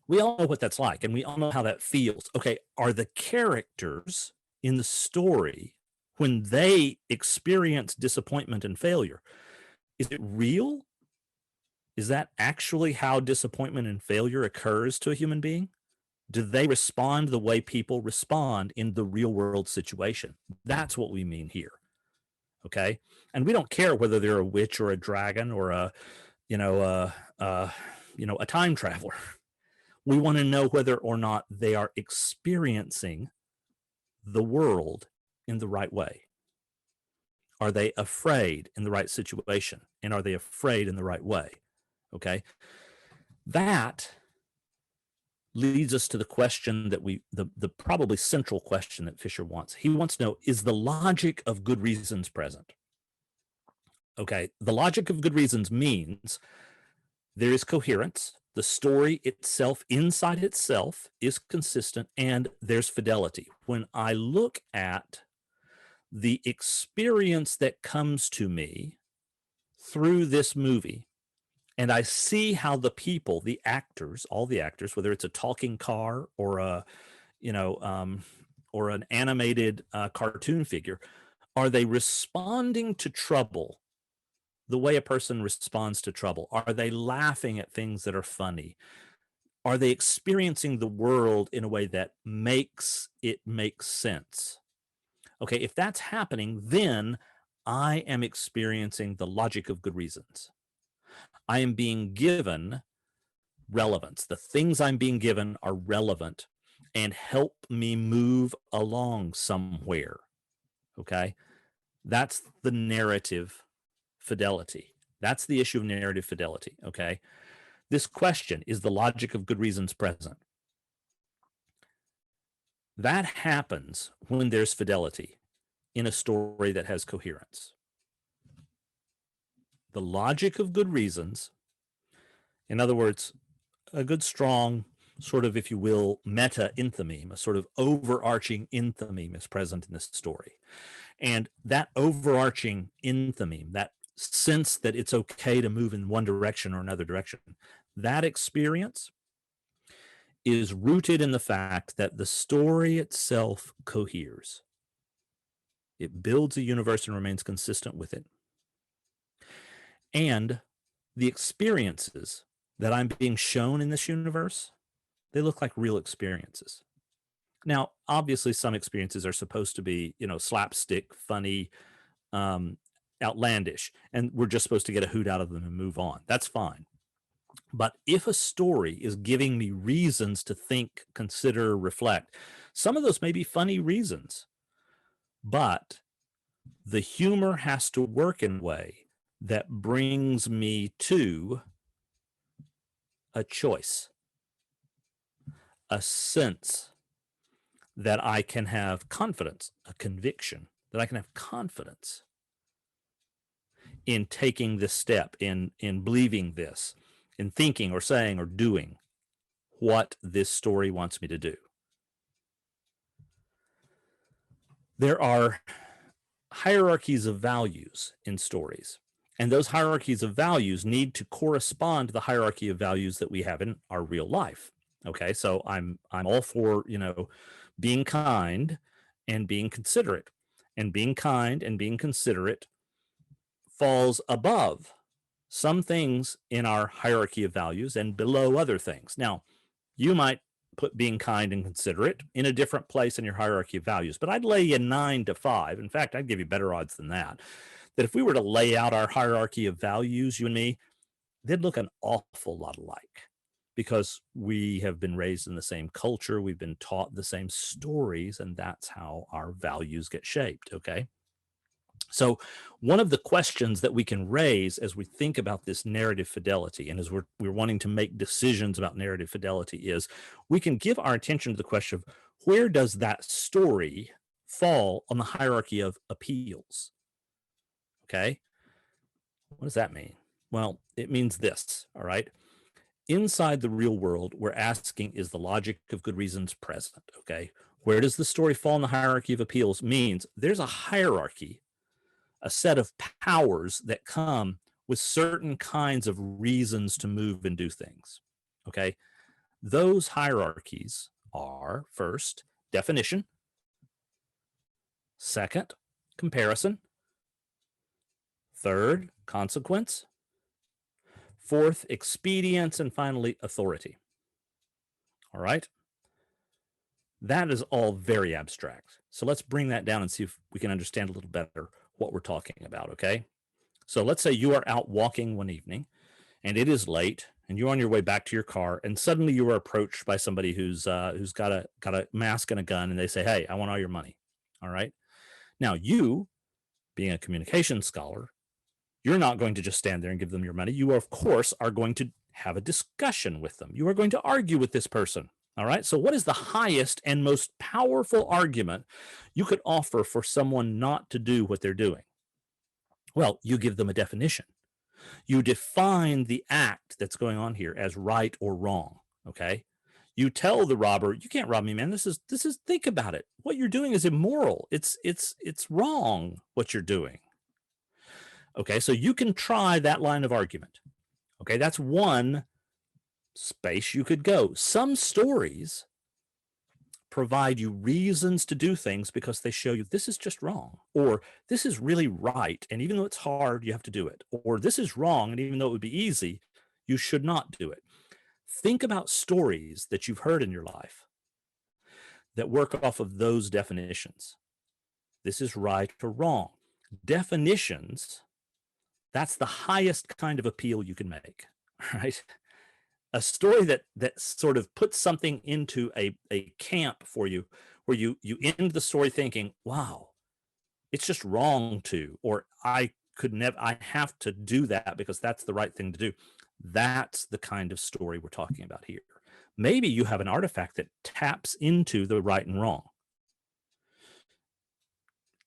[SPEAKER 1] We all know what that's like, and we all know how that feels. Okay. Are the characters in the story, when they experience disappointment and failure, is it real? Is that actually how disappointment and failure occurs to a human being? Do they respond the way people respond in the real world situation? That's what we mean here. Okay. And we don't care whether they're a witch or a dragon or a time traveler. We want to know whether or not they are experiencing the world in the right way. Are they afraid in the right situation? And are they afraid in the right way? Okay. That leads us to the question that the probably central question that Fisher wants. He wants to know, is the logic of good reasons present? Okay. The logic of good reasons means there is coherence. The story itself, inside itself, is consistent, and there's fidelity. When I look at the experience that comes to me through this movie, and I see how the people, the actors, all the actors, whether it's a talking car or a, or an animated cartoon figure, are they responding to trouble the way a person responds to trouble? Are they laughing at things that are funny? Are they experiencing the world in a way that makes it make sense? Okay, if that's happening, then I am experiencing the logic of good reasons. I am being given relevance. The things I'm being given are relevant and help me move along somewhere. Okay, that's the narrative fidelity. That's the issue of narrative fidelity. Okay, this question, is the logic of good reasons present? That happens when there's fidelity in a story that has coherence. The logic of good reasons, in other words, a good strong sort of, if you will, meta enthymeme, a sort of overarching enthymeme is present in this story. And that overarching enthymeme, that sense that it's okay to move in one direction or another direction, that experience is rooted in the fact that the story itself coheres. It builds a universe and remains consistent with it. And the experiences that I'm being shown in this universe, they look like real experiences. Now, obviously, some experiences are supposed to be, slapstick, funny, outlandish, and we're just supposed to get a hoot out of them and move on. That's fine. But if a story is giving me reasons to think, consider, reflect, some of those may be funny reasons, but the humor has to work in a way that brings me to a choice, a sense that I can have confidence, a conviction, that I can have confidence in taking this step, in believing this, in thinking or saying or doing what this story wants me to do. There are hierarchies of values in stories, and those hierarchies of values need to correspond to the hierarchy of values that we have in our real life. Okay, so I'm all for, being kind and being considerate, and being kind and being considerate falls above some things in our hierarchy of values and below other things. Now, you might put being kind and considerate in a different place in your hierarchy of values, but I'd lay you 9 to 5. In fact, I'd give you better odds than that. That if we were to lay out our hierarchy of values, you and me, they'd look an awful lot alike, because we have been raised in the same culture, we've been taught the same stories, and that's how our values get shaped. Okay. So one of the questions that we can raise as we think about this narrative fidelity, and as we're wanting to make decisions about narrative fidelity, is we can give our attention to the question of, where does that story fall on the hierarchy of appeals? Okay. What does that mean? Well, it means this, all right? Inside the real world, we're asking, is the logic of good reasons present? Okay. Where does the story fall in the hierarchy of appeals? Means there's a hierarchy, a set of powers that come with certain kinds of reasons to move and do things. Okay. Those hierarchies are, first, definition, second, comparison, third, consequence, fourth, expedience, and finally, authority. All right. That is all very abstract. So let's bring that down and see if we can understand a little better what we're talking about. Okay. So let's say you are out walking one evening and it is late and you're on your way back to your car, and suddenly you are approached by somebody who's got a mask and a gun, and they say, "Hey, I want all your money." All right. Now, you, being a communication scholar, you're not going to just stand there and give them your money. You, of course, are going to have a discussion with them. You are going to argue with this person. All right. So what is the highest and most powerful argument you could offer for someone not to do what they're doing? Well, you give them a definition. You define the act that's going on here as right or wrong. Okay. You tell the robber, you can't rob me, man. This is, think about it. What you're doing is immoral. It's wrong what you're doing. Okay. So you can try that line of argument. Okay. That's one space you could go. Some stories provide you reasons to do things because they show you this is just wrong, or this is really right. And even though it's hard, you have to do it, or this is wrong. And even though it would be easy, you should not do it. Think about stories that you've heard in your life that work off of those definitions. This is right or wrong. Definitions, that's the highest kind of appeal you can make, right? A story that sort of puts something into a camp for you, where you end the story thinking, wow, it's just wrong to, or I have to do that because that's the right thing to do. That's the kind of story we're talking about here. Maybe you have an artifact that taps into the right and wrong.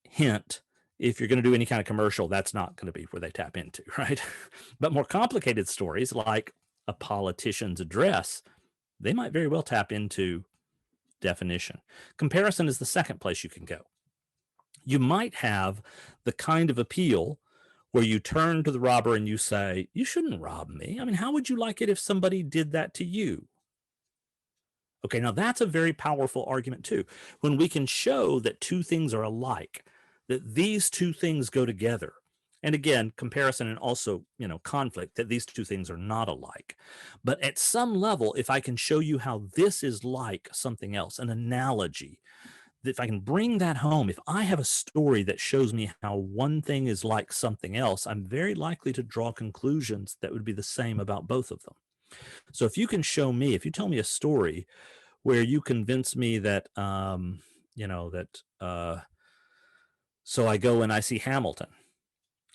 [SPEAKER 1] Hint, if you're going to do any kind of commercial, that's not going to be where they tap into, right? But more complicated stories like a politician's address, they might very well tap into definition. Comparison is the second place you can go. You might have the kind of appeal where you turn to the robber and you say, you shouldn't rob me. I mean, how would you like it if somebody did that to you? Okay, now that's a very powerful argument too. When we can show that two things are alike, that these two things go together. And again, comparison and also, conflict, that these two things are not alike. But at some level, if I can show you how this is like something else, an analogy, if I can bring that home, if I have a story that shows me how one thing is like something else, I'm very likely to draw conclusions that would be the same about both of them. So if you can show me, if you tell me a story where you convince me that, so I go and I see Hamilton,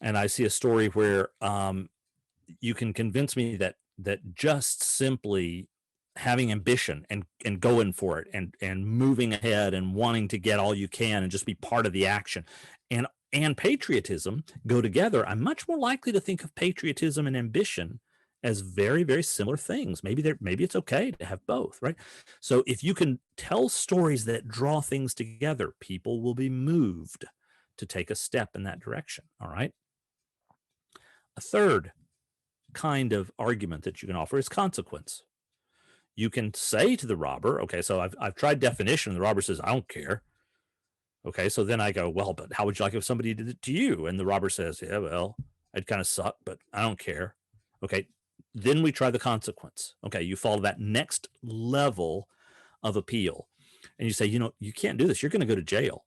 [SPEAKER 1] and I see a story where you can convince me that just simply having ambition and going for it and moving ahead and wanting to get all you can and just be part of the action and patriotism go together, I'm much more likely to think of patriotism and ambition as very, very similar things. Maybe it's okay to have both, right? So if you can tell stories that draw things together, people will be moved to take a step in that direction. All right. A third kind of argument that you can offer is consequence. You can say to the robber, okay, so I've tried definition, and the robber says, I don't care. Okay, so then I go, well, but how would you like if somebody did it to you? And the robber says, yeah, well, I'd kind of suck, but I don't care. Okay, then we try the consequence. Okay, you follow that next level of appeal, and you say, you can't do this. You're going to go to jail.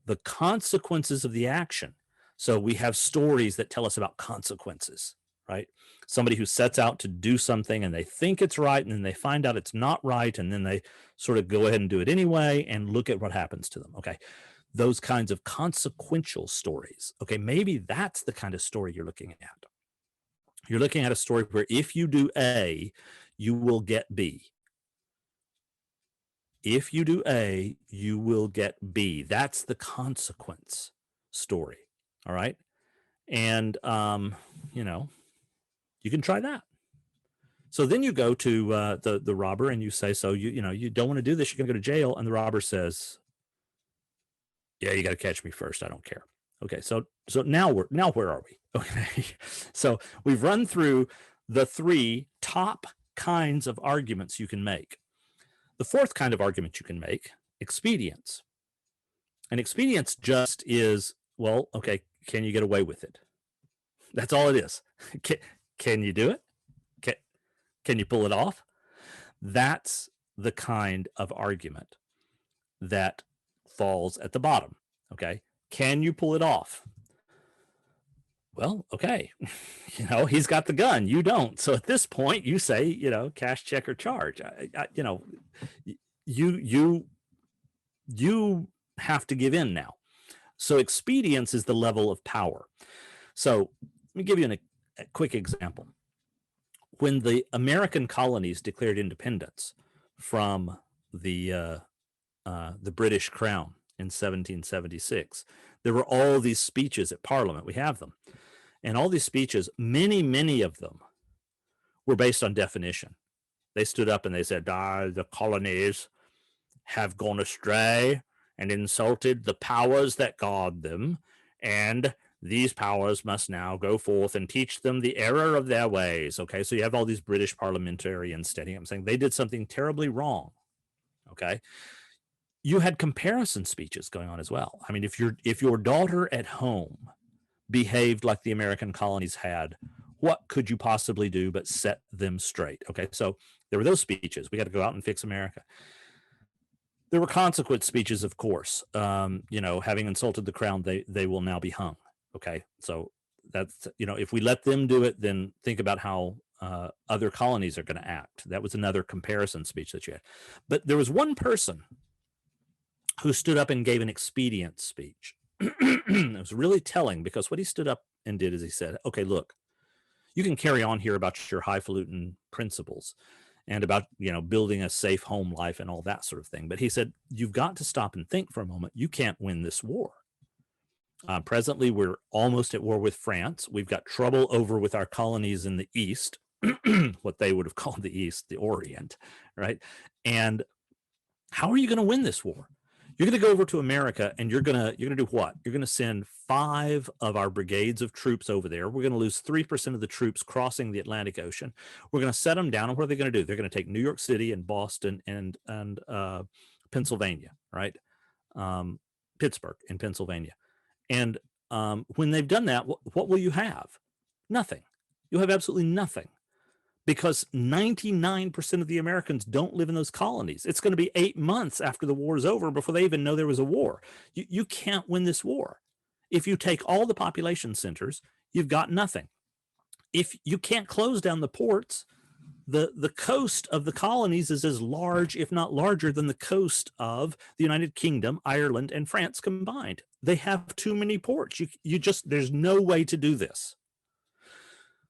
[SPEAKER 1] The consequences of the action. So we have stories that tell us about consequences, right? Somebody who sets out to do something and they think it's right, and then they find out it's not right, and then they sort of go ahead and do it anyway, and look at what happens to them. Okay, those kinds of consequential stories. Okay, maybe that's the kind of story you're looking at. You're looking at a story where if you do A, you will get B. If you do A, you will get B. That's the consequence story. All right. And, you can try that. So then you go to the robber and you say, so you don't want to do this. You're going to go to jail. And the robber says, yeah, you got to catch me first. I don't care. Okay. So now where are we? Okay. So we've run through the three top kinds of arguments you can make. The fourth kind of argument you can make, expedience. And expedience just is, well, okay, can you get away with it? That's all it is. Can you do it? Can you pull it off? That's the kind of argument that falls at the bottom. Okay. Can you pull it off? Well, okay. He's got the gun. You don't. So at this point you say, cash, check, or charge. You have to give in now. So expedience is the level of power. So let me give you a quick example. When the American colonies declared independence from the British Crown in 1776, there were all these speeches at Parliament. We have them. And all these speeches, many of them were based on definition. They stood up and they said, the colonies have gone astray and insulted the powers that guard them, and these powers must now go forth and teach them the error of their ways. Okay, so you have all these British parliamentarians standing up saying they did something terribly wrong. Okay, you had comparison speeches going on as well. I mean, if your daughter at home behaved like the American colonies had, what could you possibly do but set them straight? Okay, so there were those speeches. We got to go out and fix America. There were consequent speeches, of course. Having insulted the crown, they will now be hung. Okay, so that's, if we let them do it, then think about how other colonies are going to act. That was another comparison speech that you had. But there was one person who stood up and gave an expedient speech. It was really telling, because what he stood up and did is he said, okay, look, you can carry on here about your highfalutin principles and about, building a safe home life and all that sort of thing. But he said, you've got to stop and think for a moment. You can't win this war. Presently, we're almost at war with France. We've got trouble over with our colonies in the East, what they would have called the East, the Orient, right? And how are you going to win this war? You're going to go over to America and you're going to do what? You're going to send 5 of our brigades of troops over there. We're going to lose 3% of the troops crossing the Atlantic Ocean. We're going to set them down. And what are they going to do? They're going to take New York City and Boston and Pennsylvania, right? Pittsburgh in Pennsylvania. And when they've done that, what will you have? Nothing. You'll have absolutely nothing. Because 99% of the Americans don't live in those colonies. It's going to be 8 months after the war is over before they even know there was a war. You can't win this war. If you take all the population centers, you've got nothing. If you can't close down the ports, the coast of the colonies is as large, if not larger, than the coast of the United Kingdom, Ireland, and France combined. They have too many ports. There's no way to do this.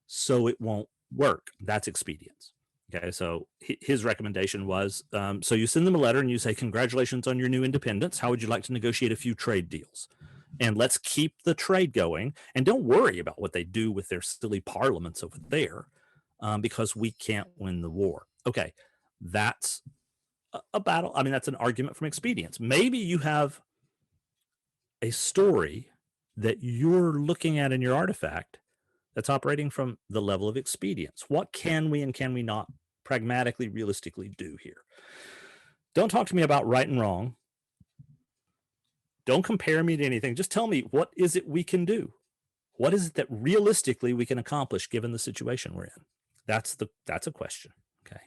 [SPEAKER 1] So it won't work. That's expedience. Okay, so his recommendation was, so you send them a letter and you say, congratulations on your new independence. How would you like to negotiate a few trade deals? And let's keep the trade going. And don't worry about what they do with their silly parliaments over there, because we can't win the war. Okay, that's a battle. I mean, that's an argument from expedience. Maybe you have a story that you're looking at in your artifact that's operating from the level of expedience. What can we and can we not pragmatically, realistically do here? Don't talk to me about right and wrong. Don't compare me to anything. Just tell me, what is it we can do? What is it that realistically we can accomplish given the situation we're in? That's a question. Okay.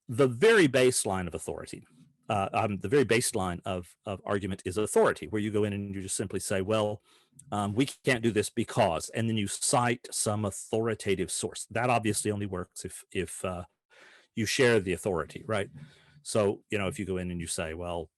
[SPEAKER 1] The very baseline of authority, the very baseline of argument is authority, where you go in and you just simply say, well, we can't do this because, and then you cite some authoritative source. That obviously only works if you share the authority, right? So, if you go in and you say, well,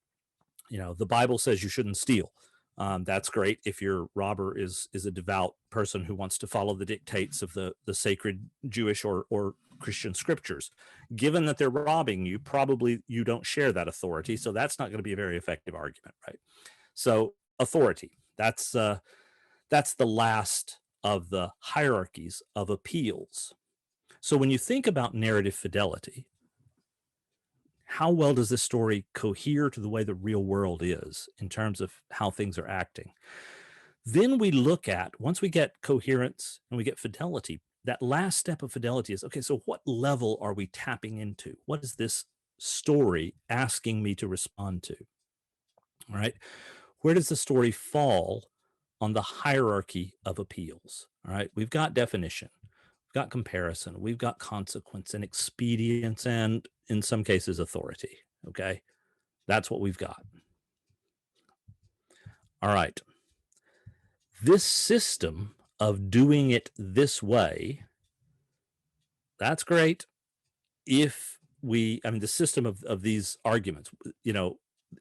[SPEAKER 1] the Bible says you shouldn't steal. That's great if your robber is a devout person who wants to follow the dictates of the sacred Jewish or Christian scriptures. Given that they're robbing you, probably you don't share that authority, so that's not going to be a very effective argument, right? So authority, that's the last of the hierarchies of appeals. So when you think about narrative fidelity, how well does this story cohere to the way the real world is in terms of how things are acting? Then we look at, once we get coherence and we get fidelity, that last step of fidelity is, okay, so what level are we tapping into? What is this story asking me to respond to? All right. Where does the story fall on the hierarchy of appeals? All right. We've got definition, we've got comparison, we've got consequence and expedience, and in some cases, authority. Okay. That's what we've got. All right. This system of doing it this way, that's great. If the system of these arguments,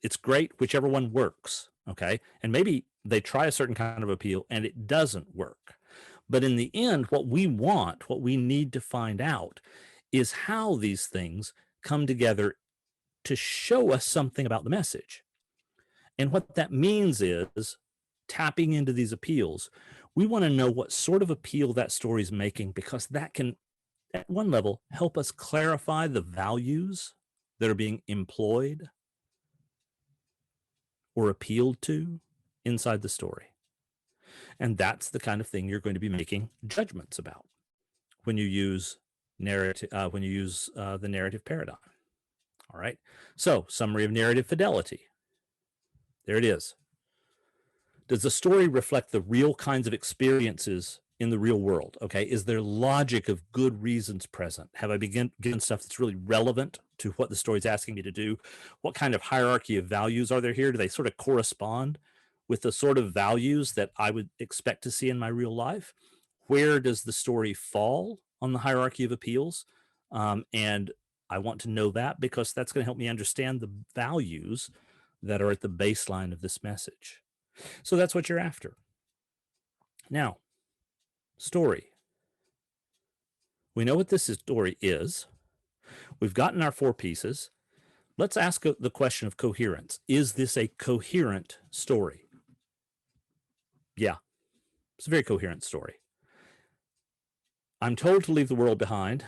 [SPEAKER 1] it's great, whichever one works. Okay. And maybe they try a certain kind of appeal and it doesn't work. But in the end, what we need to find out is how these things come together to show us something about the message. And what that means is, tapping into these appeals, We want to know what sort of appeal that story is making, because that can, at one level, help us clarify the values that are being employed or appealed to inside the story. And that's the kind of thing you're going to be making judgments about when you use narrative, the narrative paradigm. All right. So, summary of narrative fidelity. There it is. Does the story reflect the real kinds of experiences in the real world? Okay. Is there logic of good reasons present? Have I given stuff that's really relevant to what the story's asking me to do? What kind of hierarchy of values are there here? Do they sort of correspond with the sort of values that I would expect to see in my real life? Where does the story fall on the hierarchy of appeals? And I want to know that, because that's going to help me understand the values that are at the baseline of this message. So that's what you're after. Now, story. We know what this story is. We've gotten our 4 pieces. Let's ask the question of coherence. Is this a coherent story? Yeah, it's a very coherent story. I'm told to leave the world behind.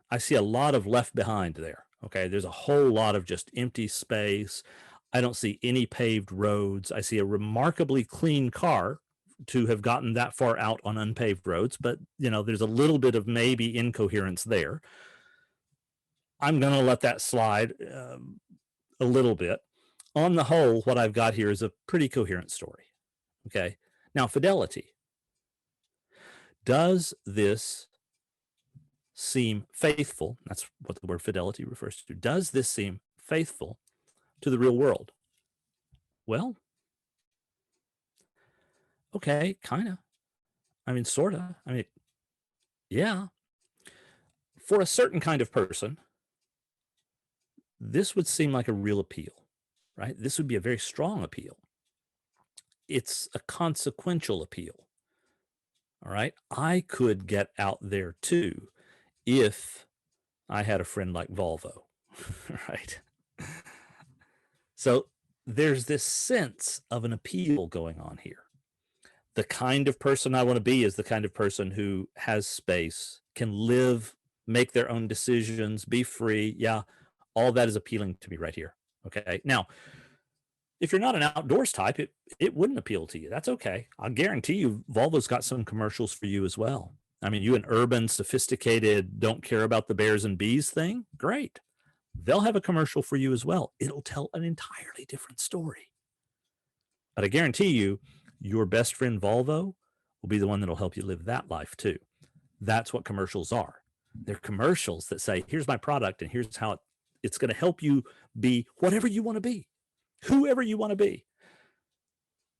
[SPEAKER 1] I see a lot of left behind there. Okay, there's a whole lot of just empty space. I don't see any paved roads. I see a remarkably clean car to have gotten that far out on unpaved roads, but there's a little bit of maybe incoherence there. I'm going to let that slide a little bit. On the whole, what I've got here is a pretty coherent story. Okay, now fidelity. Does this seem faithful? That's what the word fidelity refers to. Does this seem faithful to the real world? Well, okay, kind of. I mean, sort of. I mean, yeah. For a certain kind of person, this would seem like a real appeal, right? This would be a very strong appeal. It's a consequential appeal. All right. I could get out there too if I had a friend like Volvo, right? So there's this sense of an appeal going on here. The kind of person I want to be is the kind of person who has space, can live, make their own decisions, be free. Yeah, all that is appealing to me right here. Okay. Now, if you're not an outdoors type, it wouldn't appeal to you. That's okay. I'll guarantee you Volvo's got some commercials for you as well. I mean, you an urban, sophisticated, don't care about the bears and bees thing? Great. They'll have a commercial for you as well. It'll tell an entirely different story. But I guarantee you, your best friend Volvo will be the one that'll help you live that life too. That's what commercials are. They're commercials that say, here's my product and here's how it's going to help you be whatever you want to be, whoever you want to be.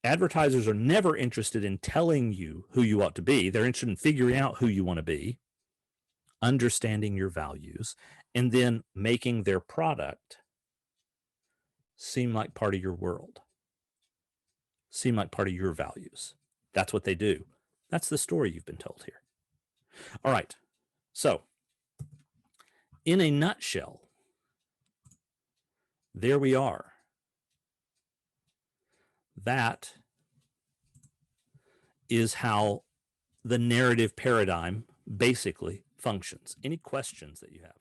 [SPEAKER 1] Advertisers are never interested in telling you who you ought to be. They're interested in figuring out who you want to be, understanding your values, and then making their product seem like part of your world, seem like part of your values. That's what they do. That's the story you've been told here. All right. So, in a nutshell, there we are. That is how the narrative paradigm basically functions. Any questions that you have?